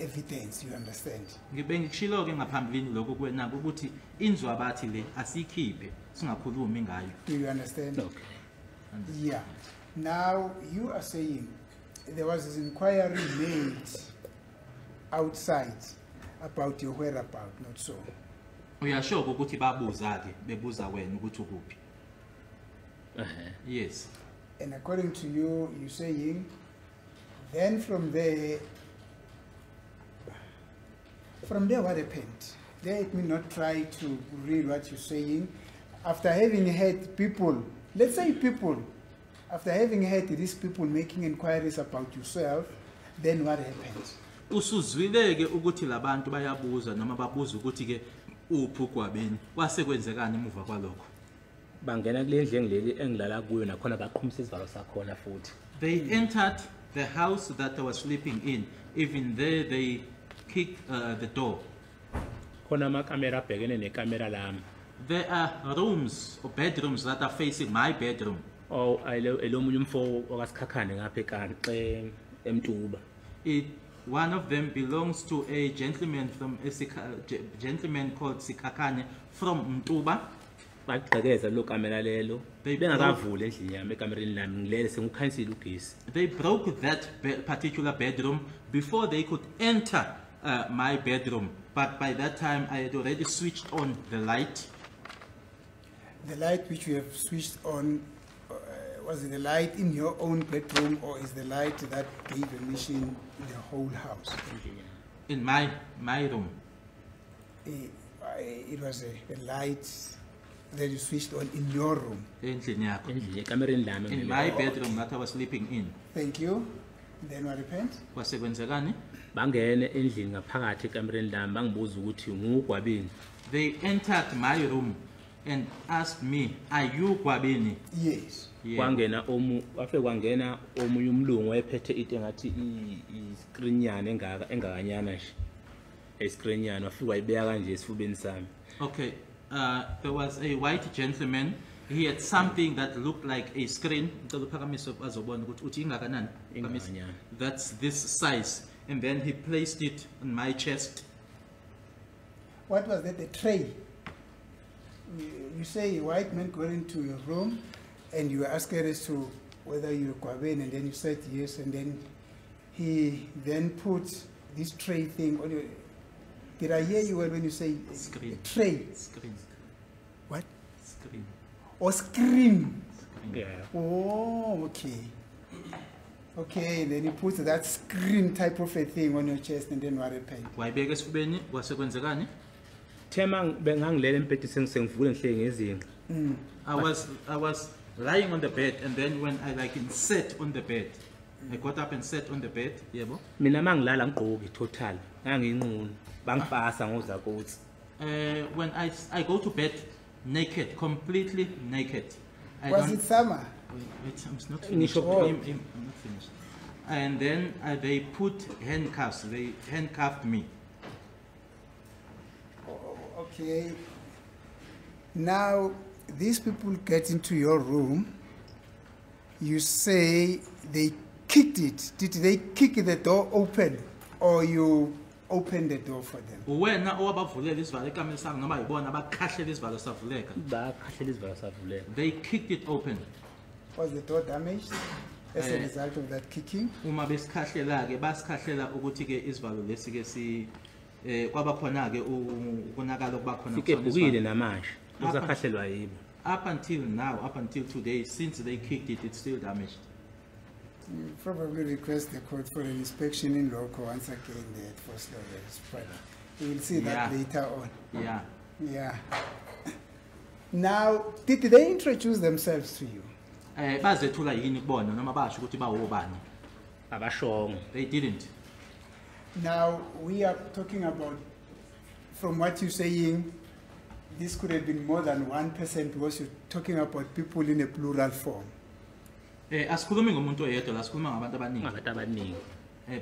[SPEAKER 1] evidence, you understand?
[SPEAKER 2] Ngibe ngikushilo ke ngaphambilini lokho kwenako ukuthi inzwa bathi le asikhiphe singakhulumi ngayo.
[SPEAKER 1] Do you understand?
[SPEAKER 3] Okay.
[SPEAKER 1] Yeah. Now you are saying there was this inquiry made outside about your whereabouts, not so?
[SPEAKER 2] Uyasho ukuthi babuza ke bebuza wena ukuthi ukuphi. Yes.
[SPEAKER 1] And according to you, you're saying, then from there what happened? Let me not try to read what you're saying. After having had people, let's say people, after having had these people making inquiries about yourself, then what happened?
[SPEAKER 2] Usuzwileke ukuthi labantu bayabuza noma babuza ukuthi ke uphi Kwabeni kwase kwenzekani emuva kwalokho?
[SPEAKER 3] Bangena kule ndlu engileli engilala kuyo nakhona baqhumisa isivalo sakhona futhi.
[SPEAKER 2] They entered the house that I was sleeping in. Even there they kicked the door.
[SPEAKER 3] Khona amakamera abhekene nekamera lami.
[SPEAKER 2] There are rooms or bedrooms that are facing my bedroom.
[SPEAKER 3] Oh elomunye umfo okasikhakhane ngapha ekanxe eMtuba.
[SPEAKER 2] One of them belongs to a gentleman from gentleman called Sikakane from Mtuba.
[SPEAKER 3] Bagqekeza lo kamera lelo. Bengakavuli endlini yami ekamereni lami ngilele sengukhansile ugesi.
[SPEAKER 2] They broke that particular bedroom before they could enter my bedroom. But by that time I had already switched on the light.
[SPEAKER 1] The light which you have switched on, was it the light in your own bedroom or is the light that gave emission in the whole house?
[SPEAKER 2] In my room.
[SPEAKER 1] It was a light that you switched on in your room.
[SPEAKER 2] Endlini yakho.
[SPEAKER 3] Endlini ekamereni lami.
[SPEAKER 2] In my bedroom that I was sleeping in.
[SPEAKER 1] Thank you. Then what happened?
[SPEAKER 2] Kwase kwenzekani?
[SPEAKER 3] Bangene endlini ngaphakathi ekamereni lami bangibuza ukuthi ngugwabini.
[SPEAKER 2] They entered my room and asked me, "Are you Kwabeni?"
[SPEAKER 1] Yes.
[SPEAKER 3] Kwangena afike kwangena omunye umlungu ephethe into engathi i-screen yana engakanyana nje. I-screen yana wafika wayibeka kanje esifubeni sami.
[SPEAKER 2] Okay. There was a white gentleman. He had something that looked like a screen. That's this size. And then he placed it on my chest.
[SPEAKER 1] What was that? A tray? You say a white man got into your room and you were asked as to whether you were Kwabeni, and then you said yes, and then he then put this tray thing on your... Did I hear you well when you say
[SPEAKER 2] Screen.
[SPEAKER 1] A tray?
[SPEAKER 2] Screen.
[SPEAKER 1] What?
[SPEAKER 2] Screen.
[SPEAKER 1] Or screen?
[SPEAKER 3] Yeah.
[SPEAKER 1] Oh, okay. Okay, and then you put that screen type of a thing on your chest, and then what happened?
[SPEAKER 2] Wayibeka esifubeni kwase kwenzekani?
[SPEAKER 3] Thema bengangilele empedeni sengivule ngihlenge ngezinqa.
[SPEAKER 2] I was lying on the bed, and then when I sat on the bed, I got up and sat on the bed. Yebo.
[SPEAKER 3] Mina mangilala ngigqoki total. Nganginqunu. Bangipasa ngozakutsi.
[SPEAKER 2] When I go to bed naked, completely naked.
[SPEAKER 1] Was it summer?
[SPEAKER 2] Wait, I'm not finished. I'm not finished. And then they put handcuffs. They handcuffed me.
[SPEAKER 1] Okay. Now, these people get into your room. You say they kicked it. Did they kick the door open, or you opened the door for them?
[SPEAKER 2] Wena owabavulela isivalo ekameni sami noma yibona abakhahlela isivalo savuleka.
[SPEAKER 3] Bakhahlela isivalo savuleka.
[SPEAKER 2] They kicked it open.
[SPEAKER 1] Was the door damaged as a result of that kicking?
[SPEAKER 2] Uma besikhahlela ke basikhahlela ukuthi ke isivalo lesi ke si kwaba khona ke ukunakala okuba khona
[SPEAKER 3] Sikebhukile namanje. Uzakhahlelwa yibo.
[SPEAKER 2] Up until now, up until today, since they kicked it, it's still damaged.
[SPEAKER 1] You probably request the court for an inspection in loco once again there at First Lawrence, but we will see that
[SPEAKER 2] Yeah.
[SPEAKER 1] later on.
[SPEAKER 2] Yeah.
[SPEAKER 1] Yeah. Now, did they introduce themselves to you?
[SPEAKER 2] Bazethula yini kubona noma basho ukuthi bawobani?
[SPEAKER 3] abashongo.
[SPEAKER 2] They didn't.
[SPEAKER 1] Now, we are talking about, from what you're saying, this could have been more than one person because you're talking about people in a plural form.
[SPEAKER 2] Asikhulumi ngomuntu oyedwa la sikhuluma ngabantu abaningi.
[SPEAKER 3] Ngabantu abaningi.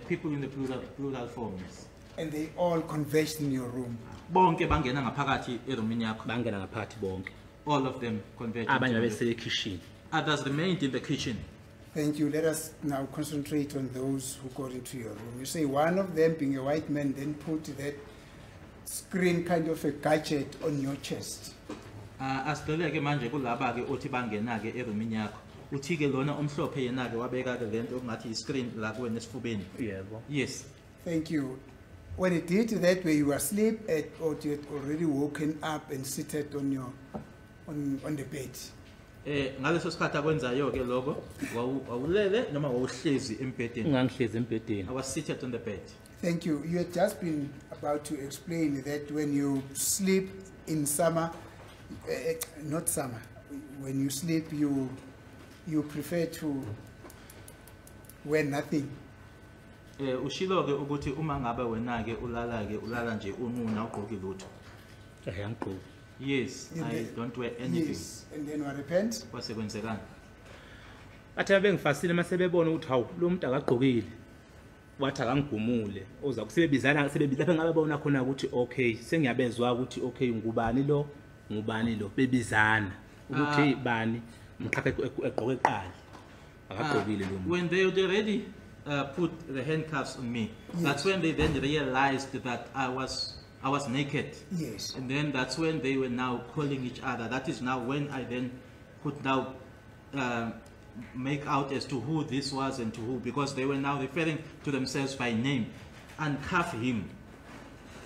[SPEAKER 2] People in the plural form, yes.
[SPEAKER 1] And they all converged in your room.
[SPEAKER 2] Bonke bangena ngaphakathi erumini yakho.
[SPEAKER 3] Bangena ngaphakathi bonke.
[SPEAKER 2] All of them converged.
[SPEAKER 3] Abanye
[SPEAKER 2] into
[SPEAKER 3] babese ekitchen.
[SPEAKER 2] Others remained in the kitchen.
[SPEAKER 1] Thank you. Let us now concentrate on those who got into your room. You say one of them, being a white man, then put that screen kind of a gadget on your chest.
[SPEAKER 2] Asidluleke manje kulaba ke othi bangena ke erumini yakho. Uthi ke lona omhlophe yena ke wabeka ke lento okungathi iscreen la kuwena esifubeni.
[SPEAKER 3] Yebo.
[SPEAKER 2] Yes.
[SPEAKER 1] Thank you. When it did that, where you were asleep or you had already woken up and seated on your on the bed.
[SPEAKER 2] Ngaleso sikhathi akwenzayo ke lokho wawulele noma wawuhlezi embedeni.
[SPEAKER 3] Ungangihlezi embedeni.
[SPEAKER 2] I was seated on the bed.
[SPEAKER 1] Thank you. You had just been about to explain that when you sleep in summer, not summer, when you sleep, you prefer to wear nothing.
[SPEAKER 2] Ushilo ke ukuthi uma ngabe wena ke ulala nje unquna ugqoki lutho.
[SPEAKER 3] Angigqoki.
[SPEAKER 2] Yes,
[SPEAKER 1] In
[SPEAKER 2] I
[SPEAKER 1] the-
[SPEAKER 2] don't wear anything.
[SPEAKER 1] Yes, and then what happened?
[SPEAKER 2] Kwase kwenzekani?
[SPEAKER 3] Athi abengifasile mase bebona ukuthi hawu lo muntu akagqokile. Wathi akangigumule. Oza kusebebizana lapha ngabe bona khona ukuthi okay, sengiyabezwa ukuthi okay ngubani lo? Ngubani lo? Bebizana. Ukuthi bani? Mqhaqe egqoke eqali. Akagqokile lo muntu.
[SPEAKER 2] When they had already put the handcuffs on me, that's when they then realized that I was naked.
[SPEAKER 1] Yes.
[SPEAKER 2] And then that's when they were now calling each other. That is now when I then could now make out as to who this was and to who, because they were now referring to themselves by name. Uncuff him.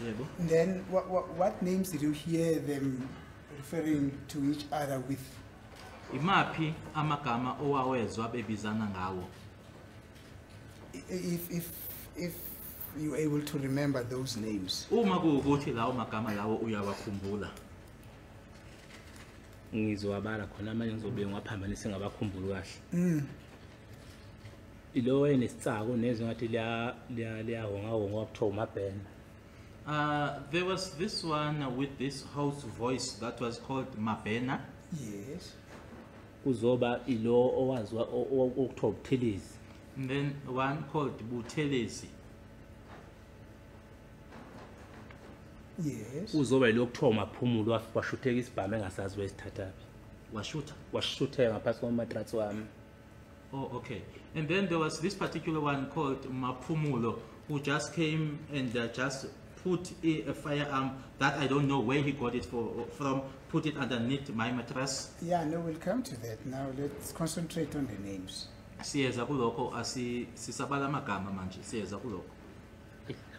[SPEAKER 2] Yebo.
[SPEAKER 1] And then what names did you hear them referring to each other with?
[SPEAKER 2] Imaphi amagama owawezwa bebizana ngawo?
[SPEAKER 1] If you're able to remember those names.
[SPEAKER 2] Uma kuwukuthi lawo magama lawo uyawakhumbula.
[SPEAKER 3] Ngizowabala khona amanye ngizobe ngaphambanise ngabakhumbula kahle. Ilo enesitsako nezwe ngathi liyahonga wakuthiwa uMabhena.
[SPEAKER 2] There was this one with this house voice that was called Mabena.
[SPEAKER 1] Yes.
[SPEAKER 3] Kuzoba ilo owaziwa okuthiwa ubuthelezi.
[SPEAKER 2] And then one called Butelezi.
[SPEAKER 1] Yes.
[SPEAKER 3] Kuzoba ilo okuthiwa uMaphumulo washutheka isibhamu engasazi wesithathapi.
[SPEAKER 2] Washuta.
[SPEAKER 3] Washutheka ngaphansi komatrathi wami.
[SPEAKER 2] Oh, okay. And then there was this particular one called Mapumulo, who just came and just put a firearm that I don't know where he got it from, put it underneath my mattress.
[SPEAKER 1] Yeah, no, we'll come to that. Now let's concentrate on the names.
[SPEAKER 2] Siyeza kuloko sisabala amagama manje, siyeza kuloko.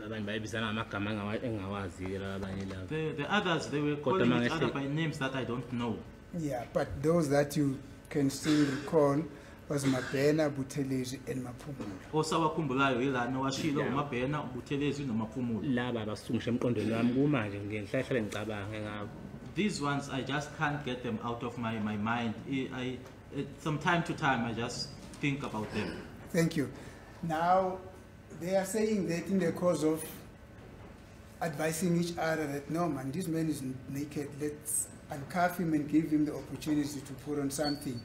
[SPEAKER 3] Abanye bayibizana amagama engawazi abanye labo.
[SPEAKER 2] The others, they were
[SPEAKER 3] Kodwa
[SPEAKER 2] calling each
[SPEAKER 3] mangahle-
[SPEAKER 2] other by names that I don't know.
[SPEAKER 1] Yeah, but those that you can still recall was Mabena, Butelezi, and Mapumulo.
[SPEAKER 2] Osawakhumbulayo yilana washilo uMabhena, uButhelezi noMaphumulo.
[SPEAKER 3] Laba basungisha emqondweni wami kumanje ngihlahla ngicabanga ngabo.
[SPEAKER 2] These ones, I just can't get them out of my mind. From time to time, I just think about them.
[SPEAKER 1] Thank you. Now, they are saying that in the course of advising each other that no man, this man is naked, let's uncuff him and give him the opportunity to put on something.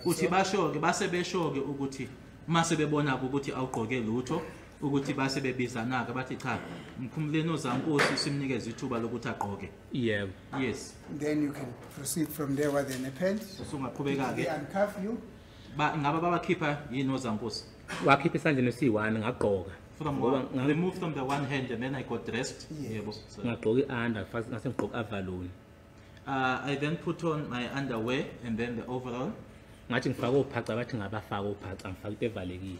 [SPEAKER 2] Uthi basho-ke base besho-ke ukuthi mase bebona ukuthi awugqoke lutho ukuthi base bebizana-ke bathi cha mkhumuleni ozankosi simnikeze ithuba lokuthi agqoke.
[SPEAKER 3] Yebo.
[SPEAKER 2] Yes.
[SPEAKER 1] Then you can proceed from there. What then happened?
[SPEAKER 2] Usungaqhubeka-ke
[SPEAKER 1] They uncuff you.
[SPEAKER 2] ngabe babakhipha yini ozankosi?
[SPEAKER 3] Wakhipha esandleni esiyi-1 ngagqoka.
[SPEAKER 2] Remove from the one hand and then I got dressed.
[SPEAKER 1] Yes.
[SPEAKER 2] Yebo. So,
[SPEAKER 3] Ngagqoka i-under ngase ngigqoka avaloni.
[SPEAKER 2] I then put on my underwear and then the overall.
[SPEAKER 3] Ngathi ngifaka ophaca bathi ngabafaka ophaca ngifaka into evalekile.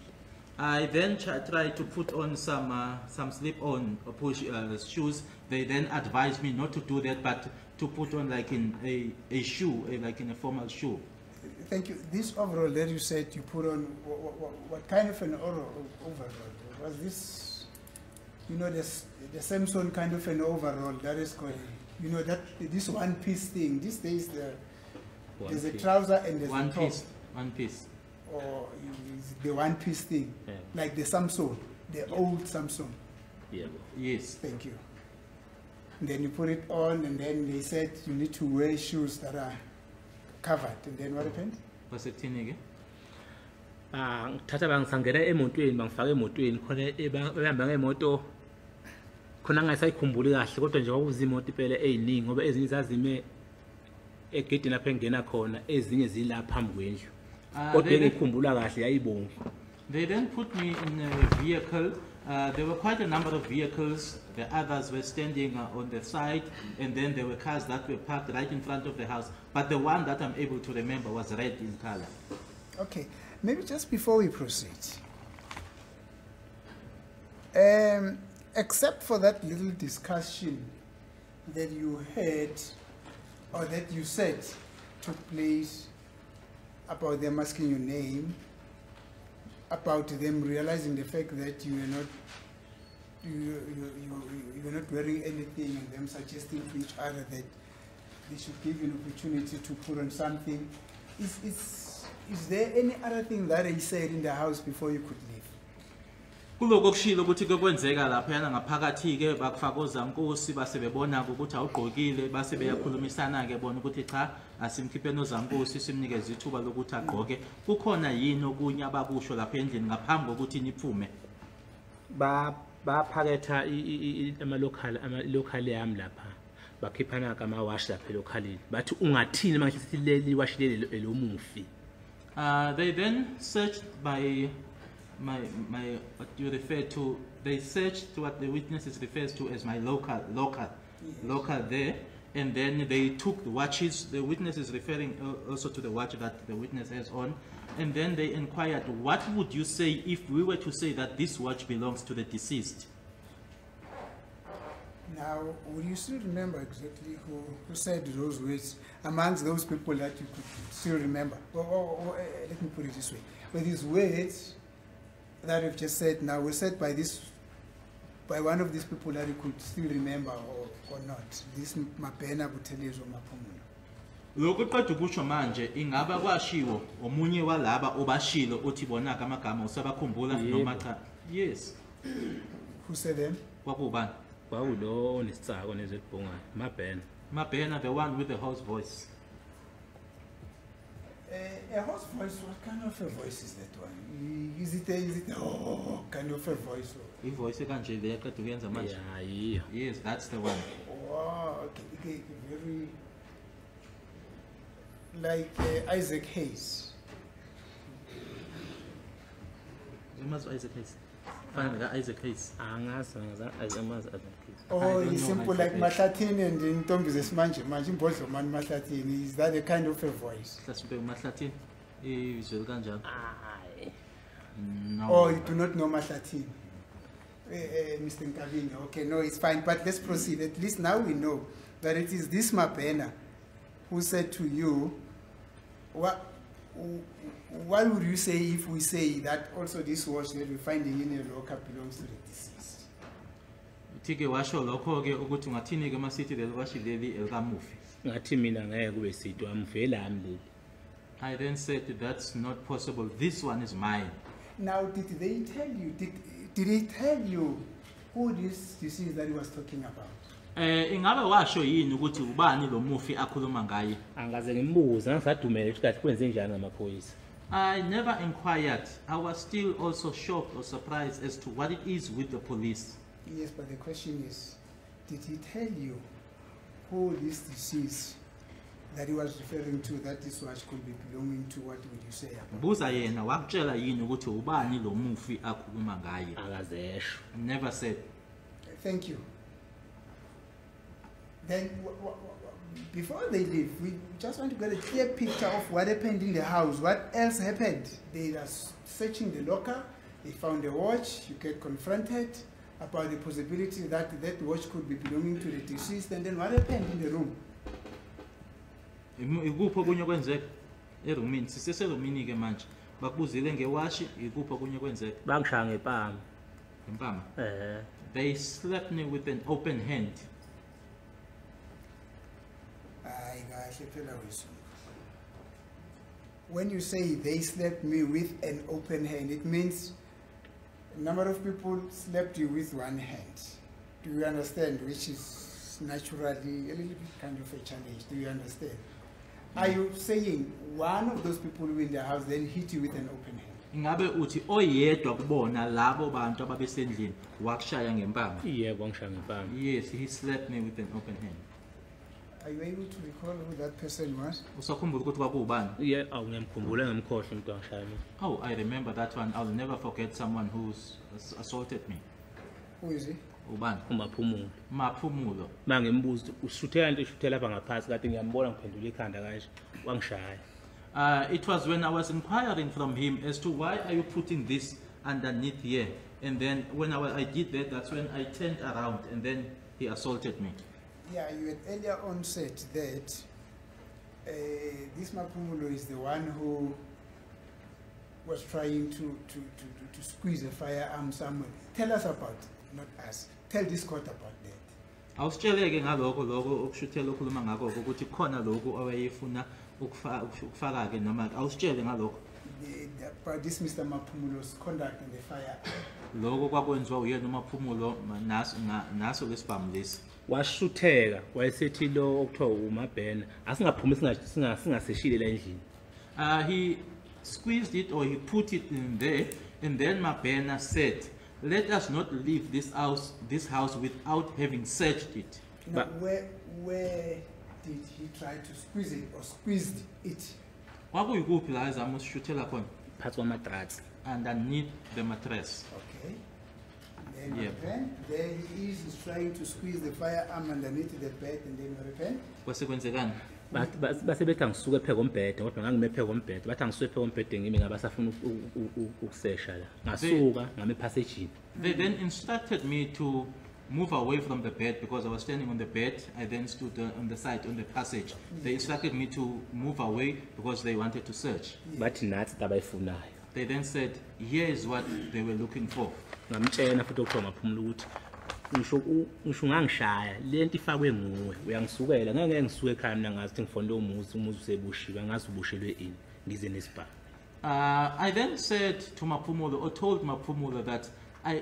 [SPEAKER 2] I then tried to put on some slip-on push shoes. They then advised me not to do that, but to put on like in a shoe, like in a formal shoe.
[SPEAKER 1] Thank you. This overall that you said you put on, what kind of an overall? Was this, you know, the Samson kind of an overall that is called, you know, that this one piece thing. These days there's a trouser and there's
[SPEAKER 2] One
[SPEAKER 1] a top.
[SPEAKER 2] piece. One piece.
[SPEAKER 1] Or is the one piece thing,
[SPEAKER 3] Yeah.
[SPEAKER 1] like the Samsung, the old Samsung.
[SPEAKER 3] Yeah.
[SPEAKER 2] Yes.
[SPEAKER 1] Thank you. And then you put it on, and then they said you need to wear shoes that are covered. And then what happened?
[SPEAKER 2] Wasekuthini ke?
[SPEAKER 3] Ngithatha bangisangena emotweni bangifaka emotweni khona behamba ngemoto khona ngasayikhumbuli kahle kodwa nje kwakuza imoto impela eziningi ngoba ezinye zazime egedini lapha engena khona ezinye zila phambi kwendlu kodwa engikhumbula kahle yayibomvu.
[SPEAKER 2] They then put me in a vehicle. There were quite a number of vehicles. The others were standing on the side, and then there were cars that were parked right in front of the house. But the one that I'm able to remember was red in color.
[SPEAKER 1] Okay, maybe just before we proceed, except for that little discussion that you had, or that you said took place about them asking your name, about them realizing the fact that you were not wearing anything, and them suggesting to each other that they should give you an opportunity to put on something. Is there any other thing that he said in the house before you could leave?
[SPEAKER 2] Kuloko kushilo ukuthi ke kwenzeka lapha yana ngaphakathi ke bakufaka ozankosi base bebona ukuthi awugqokile base beyakhulumisana ke bona ukuthi cha asimkhipheni ozankosi simnikeze ithuba lokuthi agqoke. Kukhona yini okunye abakusho lapha endlini ngaphambi kokuthi niphume?
[SPEAKER 3] Baphaketha ama-local yami lapha bakhiphana kama-wash lapha elokhalini bathi ungathini manje sithi leli wash leli elomufi.
[SPEAKER 2] They then searched by what you refer to. They searched what the witnesses refers to as my local there, and then they took the watches. The witness is referring also to the watch that the witness has on, and then they inquired, "What would you say if we were to say that this watch belongs to the deceased?"
[SPEAKER 1] Now, will you still remember exactly who said those words amongst those people that you could still remember? Let me put it this way. With these words that you've just said now were said by one of these people that you could still remember or not. This Mapena Butelezo Mapumulo.
[SPEAKER 2] Lokho qeda ukusho manje ingaba kwashiwo omunye walaba obashilo uthi bona amagama usabakhumbula noma cha? Yes.
[SPEAKER 1] Who said them?
[SPEAKER 2] Kwakubani?
[SPEAKER 3] Kwawulo onesitsako nezibhungayo Mabhena.
[SPEAKER 2] Mabhena, the one with the hoarse voice.
[SPEAKER 1] A hoarse voice, what kind of a voice is that one? Is it a kind of a voice?
[SPEAKER 2] Ivoice kanje le qeda ukuyenza manje.
[SPEAKER 3] Yeah, yiyo.
[SPEAKER 2] Yes, that's the one.
[SPEAKER 1] Wow, okay, very like Isaac Hayes.
[SPEAKER 2] Umazi Isaac Hayes. Fana ka Isaac Hayes.
[SPEAKER 3] Angazi amazi Isaac Hayes.
[SPEAKER 1] Or
[SPEAKER 2] don't
[SPEAKER 1] is
[SPEAKER 2] know
[SPEAKER 1] simple
[SPEAKER 2] Isaac
[SPEAKER 1] like
[SPEAKER 2] Hayes.
[SPEAKER 1] Mahlatini and Ntombi zesimanje manje Mbodlo man Mahlatini. Is that a kind of a voice?
[SPEAKER 2] Hlasimbe uMahlathini. Izwe kanjani?
[SPEAKER 3] Hayi.
[SPEAKER 2] No.
[SPEAKER 1] Or you do not know Mahlatini? Mr. Nkabini, okay, no, it's fine, but let's proceed. At least now we know that it is this Mapena who said to you, what would you say if we say that also this watch that we're finding in a locker belongs to the deceased?
[SPEAKER 2] Uthike washo lokho ke ukuthi ungathini ke masithi leli kwashileli elikamufi.
[SPEAKER 3] Ngathi mina ngeke kube sithi wamvela ami leli.
[SPEAKER 2] I then said that's not possible. This one is mine.
[SPEAKER 1] Now, did they tell you, did he tell you who this deceased that he was talking about?
[SPEAKER 2] Ingabe washo yini ukuthi ubani lo mufi akhuluma ngaye?
[SPEAKER 3] Angaze ngimbuza ngisadumele ukuthi kathi kwenze njani ngamaphoyisa.
[SPEAKER 2] I never inquired. I was still also shocked or surprised as to what it is with the police.
[SPEAKER 1] Yes, but the question is, did he tell you who this deceased that he was referring to, that this watch could be belonging to? What would you say about?
[SPEAKER 2] Buza yena wakutshela yini ukuthi ubani lo mufi akhuluma ngaye?
[SPEAKER 3] Akazesho.
[SPEAKER 2] Never said.
[SPEAKER 1] Thank you. Then, before they leave, we just want to get a clear picture of what happened in the house. What else happened? They are searching the locker. They found a watch. You get confronted about the possibility that that watch could be belonging to the deceased. And then what happened in the room?
[SPEAKER 2] Ikuphi okunye kwenzeka? erumini siseserumini ke manje bakubuzile ngewashi ikuphi okunye kwenzeka
[SPEAKER 3] bangishaya ngempama
[SPEAKER 2] impama
[SPEAKER 3] eh
[SPEAKER 2] they slapped me with an open hand.
[SPEAKER 1] Hayi kahle phela weSungu. When you say they slapped me with an open hand, it means a number of people slapped you with one hand. Do you understand? Which is naturally a little bit kind of a challenge. Do you understand? Are you saying one of those people who were in the house then hit you with an open hand?
[SPEAKER 2] Ingabe uthi oyedwa kubona labo bantu ababesendlini wakushaya ngempama?
[SPEAKER 3] yebo ngishaya ngempama
[SPEAKER 2] Yes, he slapped me with an open hand.
[SPEAKER 1] Are you able to recall who that person was?
[SPEAKER 2] Usakhumbula ukuthi kwakubani?
[SPEAKER 3] ngiyamkhumbula ngemkhohle umuntu wangishaya mina
[SPEAKER 2] Oh, I remember that one. I'll never forget someone who's assaulted me.
[SPEAKER 1] Who is he?
[SPEAKER 2] Ubani?
[SPEAKER 3] umaphumulo
[SPEAKER 2] Maphumulo.
[SPEAKER 3] mangimbuza ushuthe kanti ushuthe lapha ngaphansi kade ngiyambona ngiphendula ikhanda kanje wangishaya
[SPEAKER 2] It was when I was inquiring from him as to why are you putting this underneath here? And then when I did that, that's when I turned around and then he assaulted me.
[SPEAKER 1] Yeah, you had earlier on said that this Mapumulo is the one who was trying to squeeze a firearm somewhere. Tell us about it, not us. Tell this court about that.
[SPEAKER 2] Awusitsheleke ngalokho lokho okushuthela okhuluma ngakho ukuthi khona lokho awayefuna ukufaka ke noma awusitshele ngalokho.
[SPEAKER 1] About this Mr. Mapumulo's conduct in the firearm.
[SPEAKER 2] Lokho kwakwenziwa uyena uMaphumulo naso lesibhamu lesi.
[SPEAKER 3] washutheka wayesethi lo okuthiwa umabhena asingaphumi singaseshile la endlini
[SPEAKER 2] He squeezed it or he put it in there, and then Mabena said, "Let us not leave this house without having searched it."
[SPEAKER 1] Now, where did he try to squeeze it or squeezed it?
[SPEAKER 2] Kwakuyikuphi la ezama usishuthela khona?
[SPEAKER 3] phansi kwamadrats
[SPEAKER 2] Underneath the mattress.
[SPEAKER 1] Okay. Then
[SPEAKER 2] Yeah.
[SPEAKER 1] repent. There he is trying to squeeze the firearm underneath the bed and then repent.
[SPEAKER 2] Kwase kwenzekani?
[SPEAKER 3] base bethi angisuke phe kombhede kodwa ngangime phe kombhede bathi angisuke phe kombhede ngimi ngabasafuna ukusesha la ngasuka ngame passage.
[SPEAKER 2] They then instructed me to move away from the bed because I was standing on the bed. I then stood on the side on the passage. They instructed me to move away because they wanted to search.
[SPEAKER 3] bathi nathi abayifunayo
[SPEAKER 2] They then said, "Here is what they were looking for."
[SPEAKER 3] ngamtshela futhi okuthiwa ngaphumula ukuthi ngisho ngangishaya lento ifakwe nguwe uyangisukela ngeke ngisuke ekhaya mina ngazi ukuthi ngifonele umuzi usebushiwe ngazi ubushelwe ini ngize nesibhamu.
[SPEAKER 2] I then said to Mapumulo, or told Mapumulo that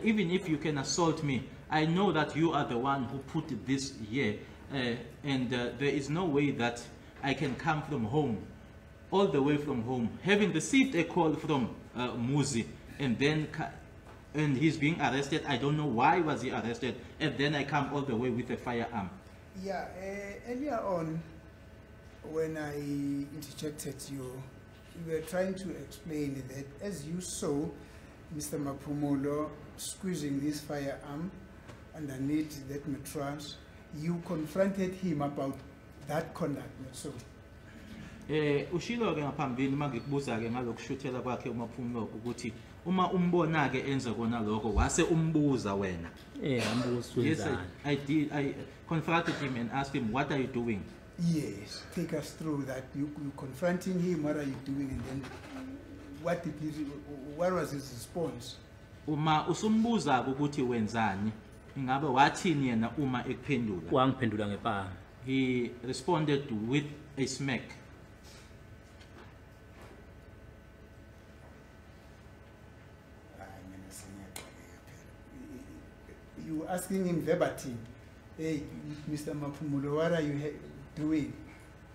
[SPEAKER 2] even if you can assault me, I know that you are the one who put this here, and there is no way that I can come from home, all the way from home, having received a call from Muzi, and then and he's being arrested. I don't know why was he arrested, and then I come all the way with a firearm.
[SPEAKER 1] Yeah, earlier on, when I interjected you, you were trying to explain that as you saw Mr. Mapumulo squeezing this firearm underneath that mattress, you confronted him about that conduct, not so?
[SPEAKER 2] Ushilo ke ngaphambili mangikubuza ke ngalokushuthela kwakhe uMaphumulo ukuthi uma umbona ke enza kona lokho wase umbuza wena.
[SPEAKER 3] Ngambuza
[SPEAKER 2] Yes,
[SPEAKER 3] wenzani.
[SPEAKER 2] I did. I confronted him and asked him, "What are you doing?"
[SPEAKER 1] Yes, take us through that. You confronting him, what are you doing, and then what was his response?
[SPEAKER 2] Uma usumbuza ukuthi wenzani, ingabe wathini yena uma ekuphendula?
[SPEAKER 3] wangiphendula ngempama
[SPEAKER 2] He responded with a smack.
[SPEAKER 1] You asking him verbatim, "Hey, Mr. Mapumulo, what are you doing?"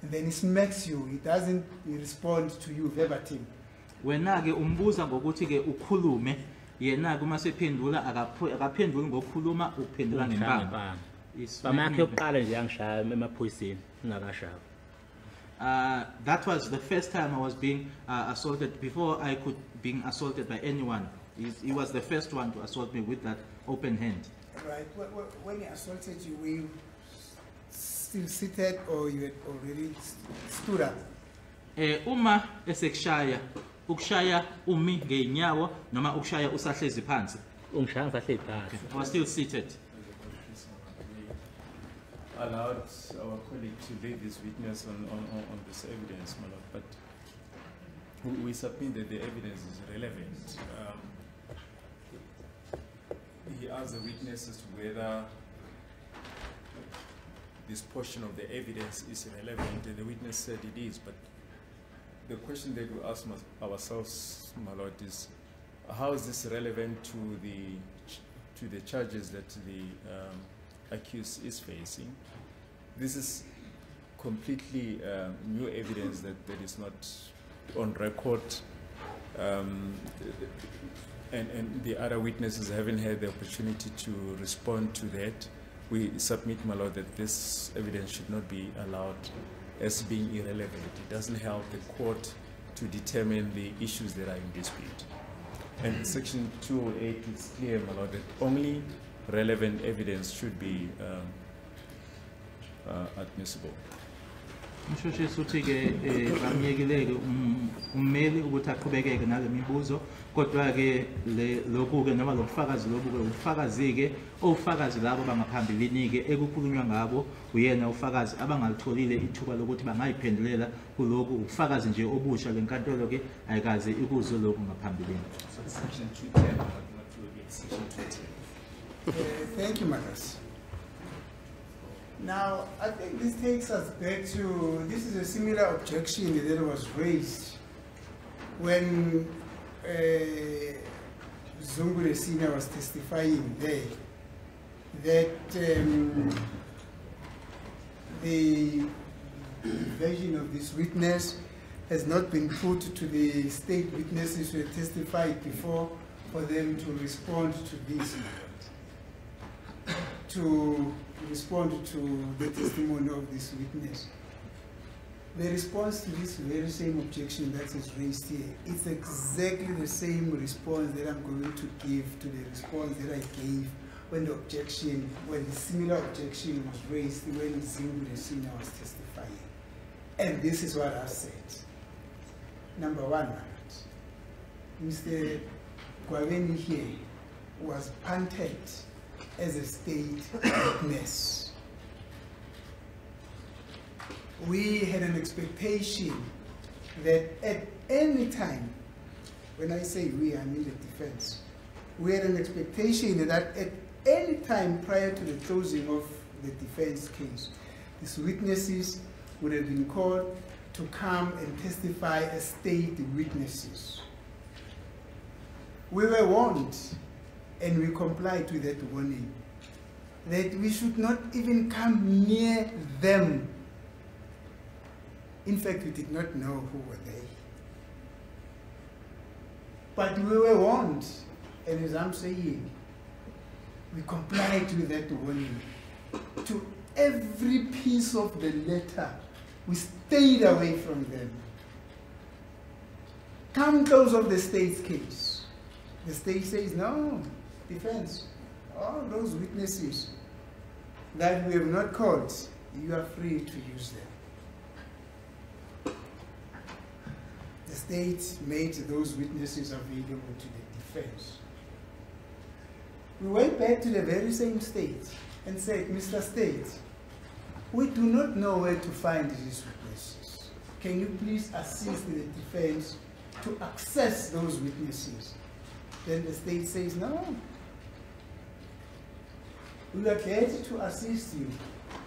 [SPEAKER 1] And then he smacks you. He doesn't respond to you verbatim.
[SPEAKER 2] Wena ke umbuza ngokuthi ke ukhulume, yena ke uma sephendula akaphenduli ngokukhuluma uphendula ngempama.
[SPEAKER 3] bama yakhe yokuqala nje yangishaya emaphoyiseni ngingakashaya.
[SPEAKER 2] That was the first time I was being assaulted. Before I could being assaulted by anyone, he was the first one to assault me with that open hand.
[SPEAKER 1] Right. When he assaulted you, were you still seated or you had already stood up?
[SPEAKER 2] Uma esekushaya, ukushaya umi ngeenyawo noma ukushaya usahlezi phansi.
[SPEAKER 3] ungishaya ngisahleli phansi.
[SPEAKER 2] I was still seated.
[SPEAKER 4] Allowed our colleague to lay this witness on this evidence, my lord, but we submit that the evidence is relevant. He asked the witness as to whether this portion of the evidence is relevant, and the witness said it is. But the question that we ask ourselves, my lord, is how is this relevant to the charges that the accused is facing? This is completely new evidence that is not on record, and the other witnesses haven't had the opportunity to respond to that. We submit, my lord, that this evidence should not be allowed as being irrelevant. It doesn't help the court to determine the issues that are in dispute. And Section 208 is clear, my lord, that only relevant evidence should be admissible.
[SPEAKER 2] Mshoshe uthi-ke bamyekeleke ummeli ukuthi aqhubekeke nale mibuzo, kodwa-ke lokhu-ke noma lo bufakazi lobu-ke ubufakazi-ke ofakazi labo bangaphambilini-ke ekukhulunywa ngabo uyena ufakazi abangalutholile ithuba lokuthi bangayiphendulela kulokhu ubufakazi nje obusha le nkantolo-ke ayikaze ikuzwe lokhu ngaphambilini.
[SPEAKER 4] Section 210, not 208, Section 210.
[SPEAKER 1] Thank you, Marcus. Now, I think this takes us back to, this is a similar objection that was raised when Zungu Senior was testifying there, that the version of this witness has not been put to the state witnesses who had testified before for them to respond to this, to respond to the testimony of this witness. The response to this very same objection that is raised here, it's exactly the same response that I'm going to give to the response that I gave when the similar objection was raised when Zungu Senior was testifying. And this is what I said. Number one, Mr. Gwaweni here was punted as a state witness. We had an expectation that at any time, when I say we, I mean the defense, we had an expectation that at any time prior to the closing of the defense case, these witnesses would have been called to come and testify as state witnesses. We were warned, and we complied with that warning, that we should not even come near them. In fact, we did not know who were they. But we were warned, and as I'm saying, we complied with that warning. To every piece of the letter, we stayed away from them. Come close of the state's case. The state says, no, defense, all those witnesses that we have not called, you are free to use them. The state made those witnesses available to the defense. We went back to the very same state and said, Mr. State, we do not know where to find these witnesses. Can you please assist the defense to access those witnesses? Then the state says, no. We are glad to assist you.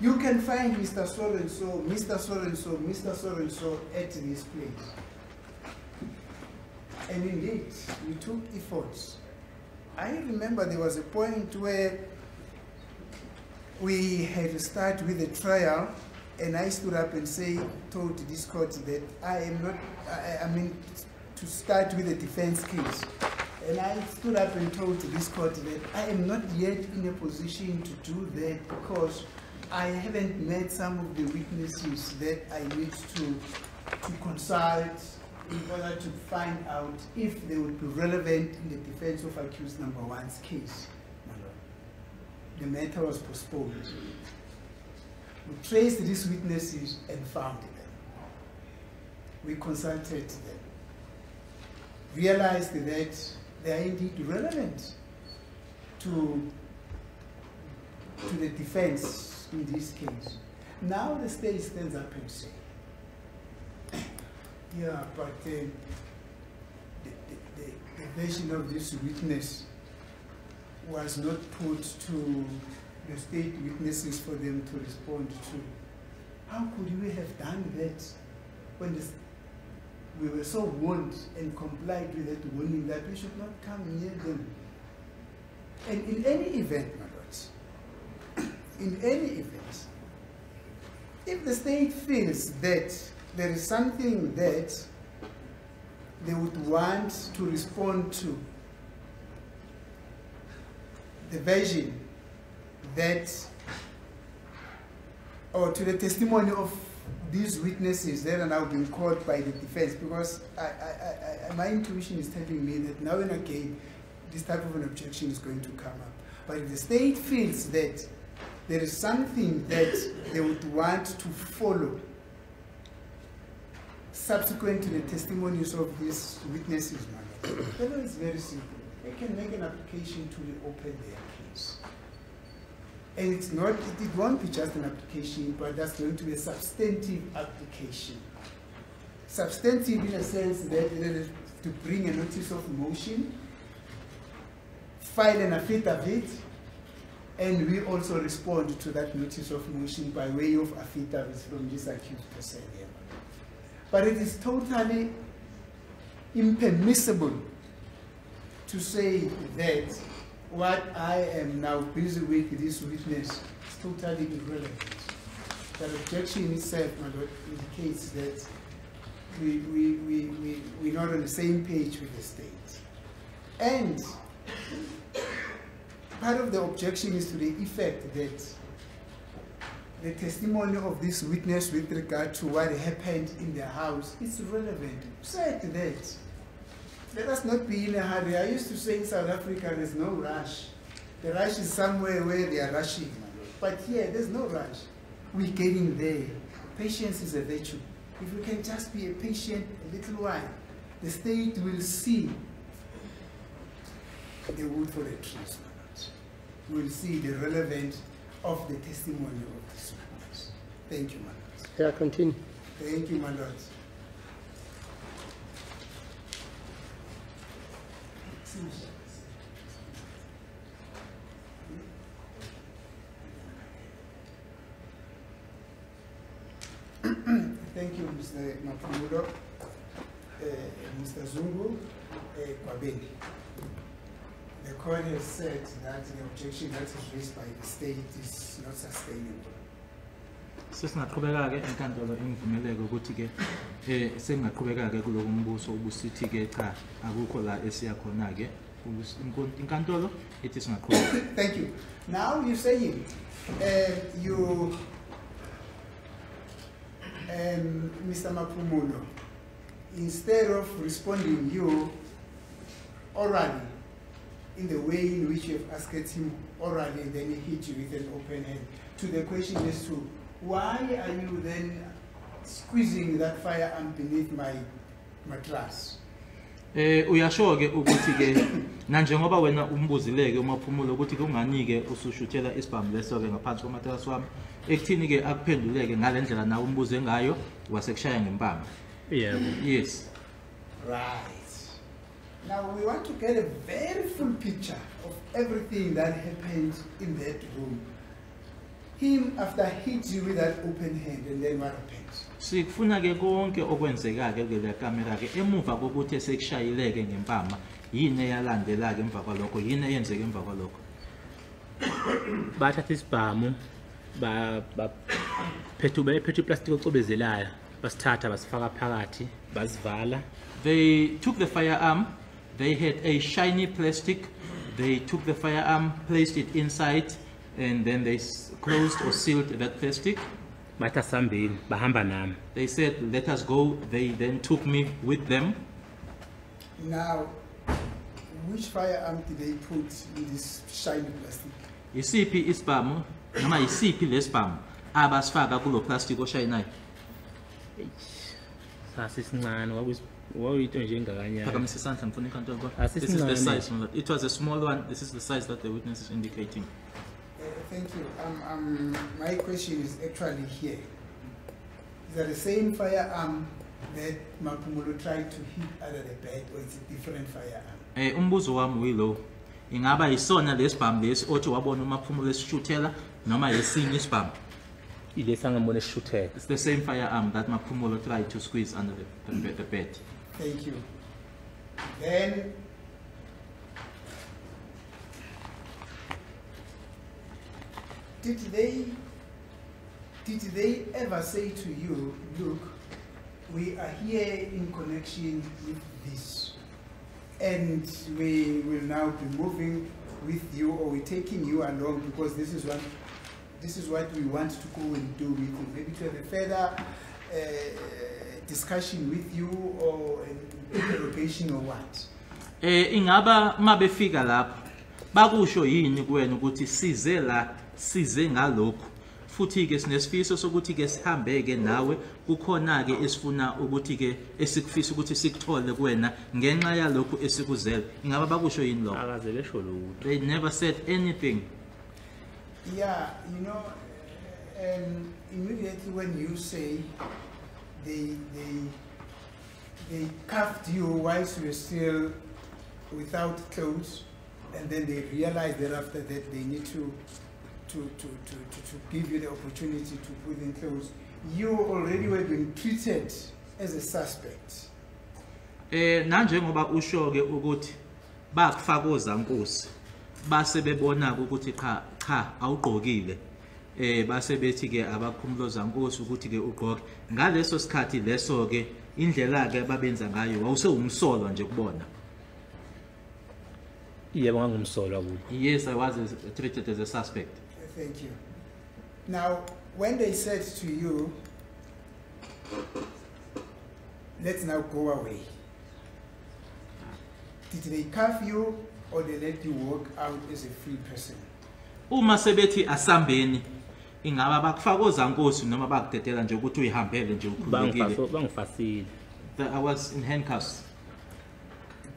[SPEAKER 1] You can find Mr. So-and-so, Mr. So-and-so, Mr. So-and-so at this place. And indeed, we took efforts. I remember there was a point where we had to start with a trial, and I stood up and told this court that I mean, to start with a defense case. And I stood up and told this court that I am not yet in a position to do that because I haven't met some of the witnesses that I need to consult in order to find out if they would be relevant in the defense of accused number one's case. The matter was postponed. We traced these witnesses and found them. We consulted them, realized that they are indeed relevant to the defense in this case. Now the state stands up and says, Yeah, but the version of this witness was not put to the state witnesses for them to respond to. How could we have done that when we were so warned and complied with that warning that we should not come near them? And in any event, my lords, in any event, if the state feels that there is something that they would want to respond to, the version that, or to the testimony of these witnesses that are now being called by the defense, because my intuition is telling me that now and again this type of an objection is going to come up. But if the state feels that there is something that they would want to follow subsequent to the testimonies of these witnesses, the law is very simple. They can make an application to reopen their case. And it's not, it won't be just an application, but that's going to be a substantive application. Substantive in a sense that to bring a notice of motion, file an affidavit, and we also respond to that notice of motion by way of affidavits from this accused person here. But it is totally impermissible to say that what I am now busy with this witness is totally irrelevant. That objection itself, my Lord, indicates that we're not on the same page with the state. And part of the objection is to the effect that the testimony of this witness with regard to what happened in their house is relevant. Said that. Let us not be in a hurry. I used to say in South Africa there's no rush. The rush is somewhere where they are rushing. But here, there's no rush. We're getting there. Patience is a virtue. If we can just be a patient a little while, the state will see the wood for the trees. We'll see the relevance of the testimony of this witness. Thank you, my lord.
[SPEAKER 5] Yeah, continue.
[SPEAKER 1] Thank you, my lord. Thank you, Mr. Maphumulo, Mr. Zungu, Kwabeni. The court has said that the objection that is raised by the state is not sustainable.
[SPEAKER 2] Sesingaqhubeka ke enkantolo imvumeleke ukuthi ke sengaqhubeka ke kulo umbuso ubusithi ke cha akukho la esiya khona ke inkantolo ithi singaqhubeka.
[SPEAKER 1] Thank you. Now you're saying Mr. Maphumulo, instead of responding you orally in the way in which you have asked him orally and then he hit you with an open hand, to the question as to why are you then squeezing that firearm beneath my mattress?
[SPEAKER 2] Uyasho ke ukuthi ke nanjengoba wena umbuzileke uMaphumulo ukuthi kunganike usushuthela isibhamu leso ke ngaphansi komatrasi wami ekuthini ke akuphenduleke ngalendlela nawe umbuze ngayo wasekushaya ngempama.
[SPEAKER 3] Yeah.
[SPEAKER 2] Yes.
[SPEAKER 1] Right. Now we want to get a very full picture of everything that happened in that room. Him after hit you with that open hand, and then what happened?
[SPEAKER 2] Sikufuna ke konke okwenzeka ke kule kamera ke emuva kokuthi esekushayileke ngempama yini eyalandela ke emva kwalokho yini eyenzeke emva kwalokho.
[SPEAKER 3] Bathatha isibhamu baphethe iplastic ocobezelayo basithatha basifaka phakathi basivala.
[SPEAKER 2] They took the firearm, they had a shiny plastic, they took the firearm, placed it inside, and then they closed or sealed that plastic.
[SPEAKER 3] Bathi asihambeni bahamba nami.
[SPEAKER 2] They said, let us go. They then took me with them.
[SPEAKER 1] Now, which firearm did they put in this shiny plastic?
[SPEAKER 2] Isiphi isibhamu noma isiphi lesibhamu abasifaka kulo plastic oshayinayo?
[SPEAKER 3] Sasisincane wawuyinto nje engakanyana.
[SPEAKER 2] Phakamisa isandla ngifuna inkantolo kodwa.
[SPEAKER 3] Asisincane.
[SPEAKER 2] This is the size. It was a small one. This is the size that the witness is indicating.
[SPEAKER 1] Thank you. My question is actually here. Is that the same firearm that Mapumulo tried to hit under the bed, or it's a different firearm?
[SPEAKER 2] Umbuzo wami uyilo. Ingaba isona lesibhamu lesi othi wabona uMaphumulo esishuthela noma esinye isibhamu?
[SPEAKER 3] Ilesi angambona esishuthela.
[SPEAKER 2] It's the same firearm that Maphumulo tried to squeeze under the bed.
[SPEAKER 1] Thank you. Then, did they ever say to you, look, we are here in connection with this, and we will now be moving with you, or we're taking you along because this is what we want to go and do with you, maybe to have a further discussion with you, or an interrogation, or what?
[SPEAKER 2] Ingaba mabefika lapho bakusho yini kuwena ukuthi size ngalokho futhi ke sinesifiso sokuthi ke sihambe ke nawe kukhona ke esifuna ukuthi ke esikufisa ukuthi sikuthole kuwena ngenxa yalokho esikuzela ingaba bakusho yini lokho?
[SPEAKER 3] Akaze besho lutho.
[SPEAKER 2] They never said anything.
[SPEAKER 1] Yeah, you know, immediately when you say they cuffed you whilst you were still without clothes, and then they realized that after that they need to give you the opportunity to put in clothes, you already were being treated as a suspect.
[SPEAKER 2] Nanjengoba usho ke ukuthi bakufakoza Nkosi base bebona ukuthi cha awugqokile base bethi ke abakhumuloza Nkosi ukuthi ke ugqoke ngaleso sikhathi leso ke indlela ke babenza ngayo wawuse umsolwa nje kubona.
[SPEAKER 3] Yebo ngangumsolwa kulo.
[SPEAKER 2] Yes, I was treated as a suspect.
[SPEAKER 1] Thank you. Now, when they said to you, let's now go away, did they cuff you or they let you walk out as a free person?
[SPEAKER 2] Uma sebethi asambeni ingaba bakufakoza Nkosi noma bakudedela nje ukuthi uyihambele nje ukhululekile?
[SPEAKER 3] Bangifasile.
[SPEAKER 2] I was in handcuffs.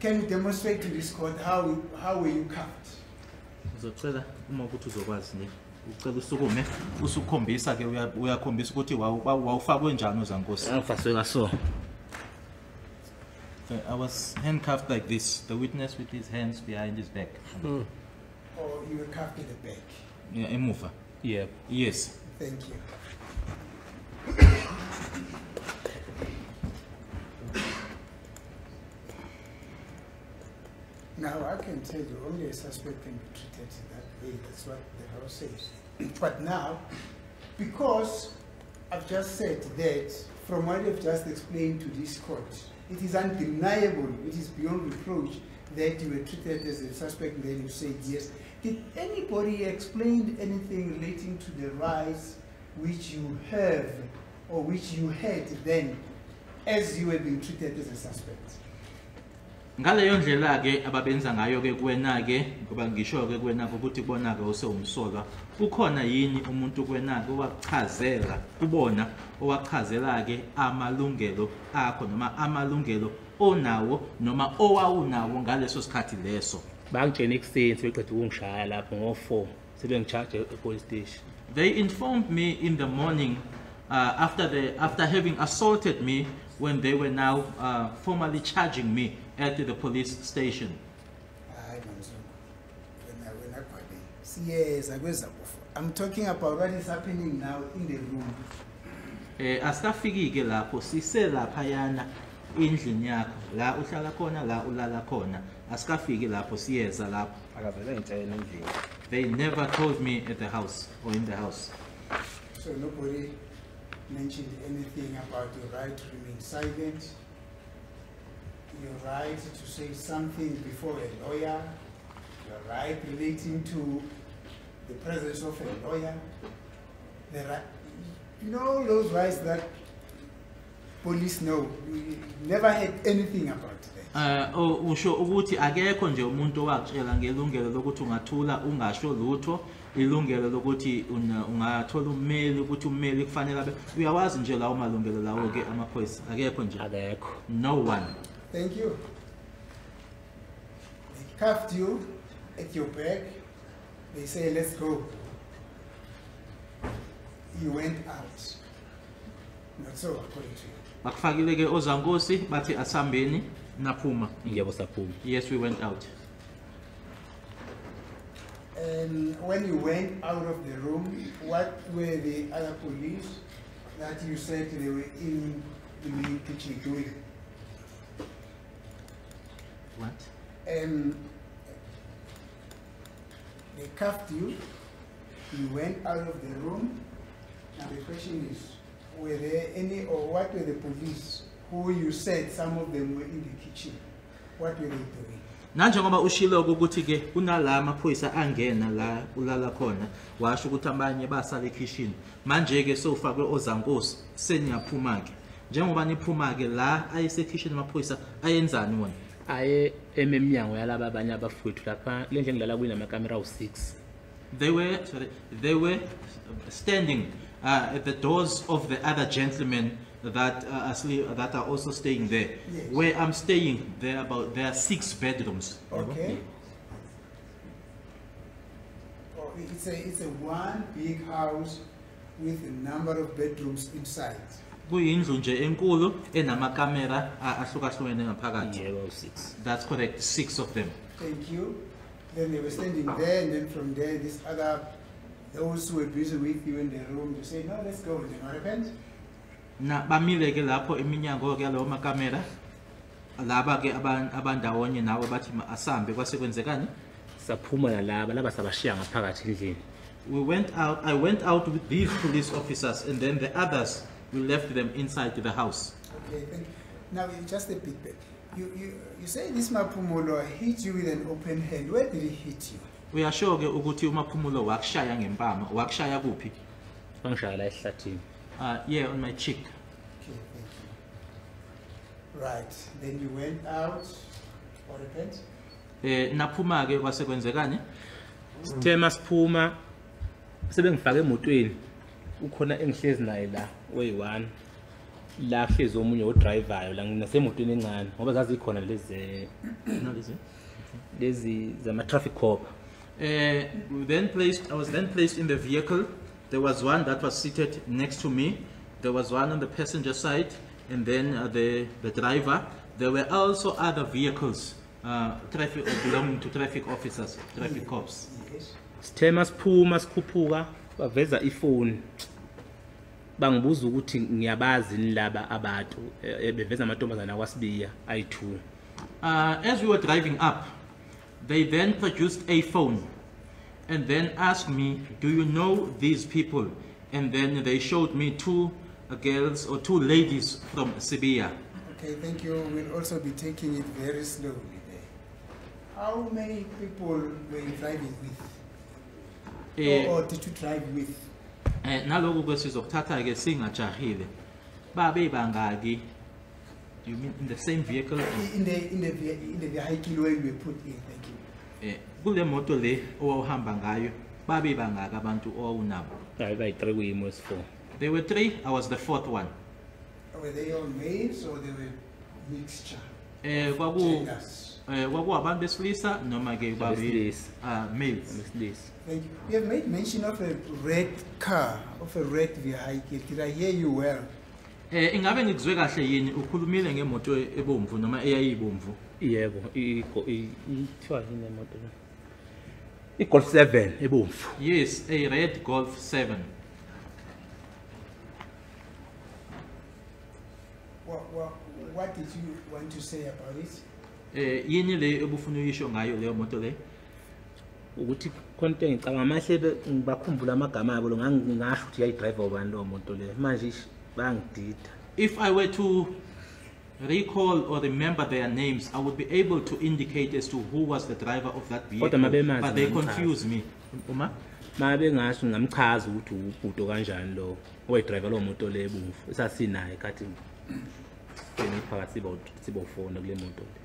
[SPEAKER 1] Can you demonstrate to this court how were you cuffed?
[SPEAKER 2] Uzocela uma ukuthi uzokwazi nje ucela usukume usukhombisa ke uyakhombisa ukuthi wawufakwe njani uzaNkosi.
[SPEAKER 3] Angifaswe kaso.
[SPEAKER 2] I was handcuffed like this, the witness with his hands behind his back.
[SPEAKER 1] Or you were cuffed in the back?
[SPEAKER 2] Yeah, emuva.
[SPEAKER 3] Yep.
[SPEAKER 2] Yes.
[SPEAKER 1] Thank you. Now, I can tell you only a suspect can be treated that way. That's what the house says. But now, because I've just said that, from what you've just explained to this court, it is undeniable, it is beyond reproach that you were treated as a suspect, and then you said yes. Did anybody explain anything relating to the rights which you have or which you had then as you were being treated as a suspect?
[SPEAKER 2] Ngaleyo ndlela ke ababenza ngayo ke kuwena ke ngoba ngisho ke kuwena ukuthi kubona ke usewumsolwa ukhona yini umuntu kuwena ke owachazela kubona owachazela ke amalungelo akho noma amalungelo onawo noma owawunawo ngaleso sikhathi leso?
[SPEAKER 3] Bangitshena ekuseni sebeqeda ukungishaya lapho ngo4 sebengicharge epolice station.
[SPEAKER 2] They informed me in the morning after having assaulted me when they were now formally charging me at the police station.
[SPEAKER 1] I'm talking about what is happening now in the room.
[SPEAKER 2] Asikafiki ke lapho sise laphayana endlini yakho la uhlala khona la ulala khona asikafiki lapho siyeza lapho.
[SPEAKER 3] Akavele ngitshela endlini.
[SPEAKER 2] They never told me at the house or in the house.
[SPEAKER 1] So nobody mentioned anything about your right to remain silent, your right to say something before a lawyer, your right relating to the presence of a lawyer, the right, you know, all those rights that police know. You never had anything about that.
[SPEAKER 2] Usho ukuthi akekho nje umuntu owakutshela ngelungelo lokuthi ungathula ungasho lutho, ilungelo lokuthi ungathola ummeli ukuthi ummeli kufanele abe uyawazi nje lawo malungelo lawo ke amaphoyisa akekho nje.
[SPEAKER 3] Akekho.
[SPEAKER 2] No one.
[SPEAKER 1] Thank you. They cuffed you at your back. They say, let's go. You went out. Not so, according to you.
[SPEAKER 2] Bakufakile ke ozankosi bathi asambeni naphuma.
[SPEAKER 3] Yebo saphuma.
[SPEAKER 2] Yes, we went out.
[SPEAKER 1] And when you went out of the room, what were the other police that you said they were in the main kitchen doing?
[SPEAKER 2] What?
[SPEAKER 1] And they cuffed you, you went out of the room. Now the question is, were there any, or what were the police who you said some of them were in the kitchen? What were they doing?
[SPEAKER 2] Nanjengoba ushilo ukuthi ke kunala amaphoyisa angena la ulala khona washo ukuthi abanye basala ekitchen manje ke sofakwe ozankosi seniyaphuma ke njengoba niphuma ke la ayese kitchen amaphoyisa ayenzani wona
[SPEAKER 3] Aye ememnyango yalaba abanye abafowethu lapha le ndle ngilala kuyina camera u6.
[SPEAKER 2] they were standing at the doors of the other gentlemen that that are also staying there.
[SPEAKER 1] Yes.
[SPEAKER 2] Where I'm staying, there are 6 bedrooms.
[SPEAKER 1] Okay. Oh, it's a one big house with a number of bedrooms inside.
[SPEAKER 2] Kuyindlu nje enkulu enamakamera ahlukahlukene ngaphakathi.
[SPEAKER 3] Yebo u6.
[SPEAKER 2] That's correct, 6 of them.
[SPEAKER 1] Thank you. Then they were standing there, and then from there, those who were busy with you in the room, to say, no, let's go. Did they not repent?
[SPEAKER 2] Na bamile ke lapho eminyango ke lawo makamera laba ke abandawonye nawe bathi asambe kwasekwenzekani
[SPEAKER 3] Saphuma nalaba laba sabashiya ngaphakathi endlini.
[SPEAKER 2] I went out with these police officers and then the others we left them inside the house.
[SPEAKER 1] Okay, thank you. Now, just a bit back. You say this Mapumulo hit you with an open hand. Where did he hit you?
[SPEAKER 2] We are sure ke ukuthi uMaphumulo wakushaya ngempama wakushaya kuphi
[SPEAKER 3] Bangishaya la ehlathini.
[SPEAKER 2] Yeah, on my cheek.
[SPEAKER 1] Okay, thank you. Right. Then you went out. What happened?
[SPEAKER 2] Naphuma ke kwasekwenzekani
[SPEAKER 3] Sithe masiphuma sebengifaka emotweni ukhona engihlezi naye la oyi1 la hlezi omunye odrivayo la nginasemotweni encane ngoba zazi ikhona lezi zama traffic cop.
[SPEAKER 2] I was then placed in the vehicle. There was one that was seated next to me. There was one on the passenger side, and then the driver. There were also other vehicles belonging to traffic officers, traffic cops.
[SPEAKER 1] Yes.
[SPEAKER 3] Sithe masiphuma sikhuphuka baveza ifoni bangibuza ukuthi ngiyabazi nilaba abantu beveza amantombazana kwaSibiya ayi2.
[SPEAKER 2] As we were driving up, they then produced a phone and then asked me, do you know these people? And then they showed me 2 girls or 2 ladies from Sibiya.
[SPEAKER 1] Okay, thank you. We'll also be taking it very slowly there. How many people were you driving with? Or did you drive with?
[SPEAKER 2] Naloku kwesizokuthatha ke singajahile. Babe bangaki? You mean in the same vehicle?
[SPEAKER 1] In the vehicle where you were put in, thank you.
[SPEAKER 2] Kule moto le owawuhamba ngayo babe bangaki abantu owawunabo?
[SPEAKER 3] Hayi bayi3 kuyimo esi4.
[SPEAKER 2] There were 3, I was the 4th one.
[SPEAKER 1] Were they all males or they were mixture?
[SPEAKER 2] Kwaku abantu besilisa noma ke males.
[SPEAKER 1] Thank you. You have made mention of a red car, of a red vehicle. Did I hear you well?
[SPEAKER 2] Ingabe ngikuzwe kahle yini ukhulumile ngemoto ebomvu noma eyayibomvu?
[SPEAKER 3] Yebo ithiwa yini imoto le? iGolf 7 ebomvu.
[SPEAKER 2] Yes, a red Golf 7.
[SPEAKER 1] What did you want to say about it?
[SPEAKER 2] Yini le ebufuna uyisho ngayo leyo moto le?
[SPEAKER 3] Ukuthi konke ngicabanga mahle ngibakhumbula amagama abo lo ngasho ukuthi yayidriver ubani lo moto le manje bangidida.
[SPEAKER 2] If I were to recall or remember their names, I would be able to indicate as to who was the driver of that vehicle, but they confuse me. Uma?
[SPEAKER 3] Mabe ngasho ngamchaza ukuthi ubhuto kanjani lo oyidriver lo moto le ebomvu esasinaye kathi phakathi sibofona kule moto le.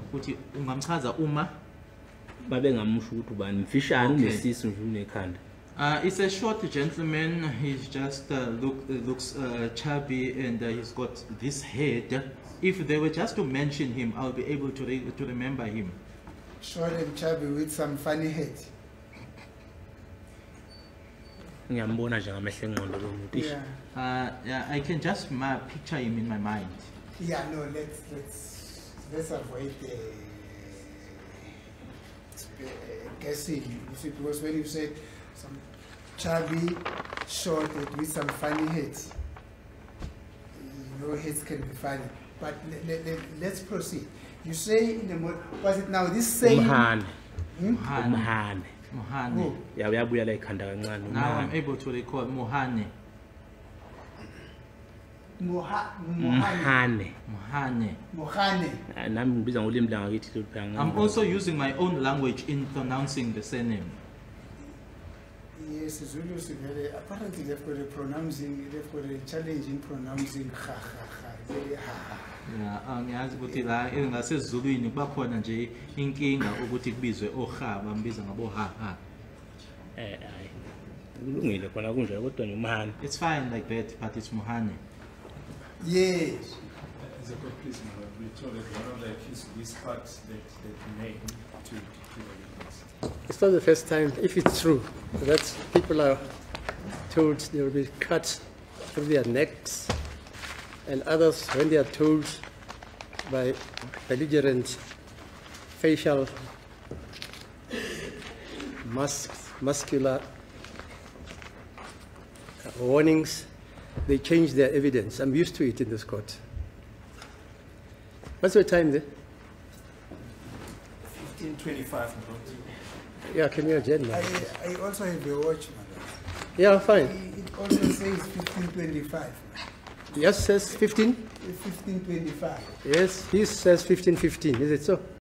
[SPEAKER 2] Ukuthi ungamchaza uma
[SPEAKER 3] babe ngamusho ukuthi ubani mfishane nesisi nje unekhanda.
[SPEAKER 2] It's a short gentleman. He's just looks chubby and he's got this head. If they were just to mention him, I'll be able to remember him.
[SPEAKER 1] Short and chubby with some funny head.
[SPEAKER 3] ngiyambona nje ngamehlo engqondo lo muntu. Ish.
[SPEAKER 1] Yeah.
[SPEAKER 2] Yeah, I can just picture him in my mind.
[SPEAKER 1] Yeah, no, let's avoid guessing. You see, because when you said some chubby, short, with some funny heads, you know, heads can be funny. But let's proceed. You say in the was it now this same?
[SPEAKER 3] Umhane.
[SPEAKER 2] Mohane.
[SPEAKER 1] Who?
[SPEAKER 3] Yeah, uyabuya la ikhanda kancane.
[SPEAKER 2] Now I'm able to recall Mohane.
[SPEAKER 3] Mohane.
[SPEAKER 2] Mohane.
[SPEAKER 3] Nami ngibiza ngolimi langakithi lo phanga.
[SPEAKER 2] I'm also using my own language in pronouncing the surname.
[SPEAKER 1] Yes, Zulu apparently they've got a challenge in pronouncing ha.
[SPEAKER 2] Yeah, ngiyazi ukuthi la ngasezulwini bakhona nje inkinga ukuthi kubizwe oha bambiza ngabo ha.
[SPEAKER 3] Hayi. Kulungile khona kunjalo kodwa nje umhane.
[SPEAKER 2] It's fine like that, but it's Mohane.
[SPEAKER 1] Yes.
[SPEAKER 4] As a court, please, my lord, we told that one of the accused whispered that name to the witness.
[SPEAKER 5] It's not the first time, if it's true, that people are told they will be cut through their necks, and others, when they are told by belligerent facial muscular warnings, they change their evidence. I'm used to it in this court. What's your time there?
[SPEAKER 4] 15:25,
[SPEAKER 5] Yeah, can you adjourn now?
[SPEAKER 1] I also have a watch, madam.
[SPEAKER 5] Yeah, fine.
[SPEAKER 1] It also says 15:25.
[SPEAKER 5] Yes, says 15?
[SPEAKER 1] 15:25.
[SPEAKER 5] Yes, he says 15:15. Is it so?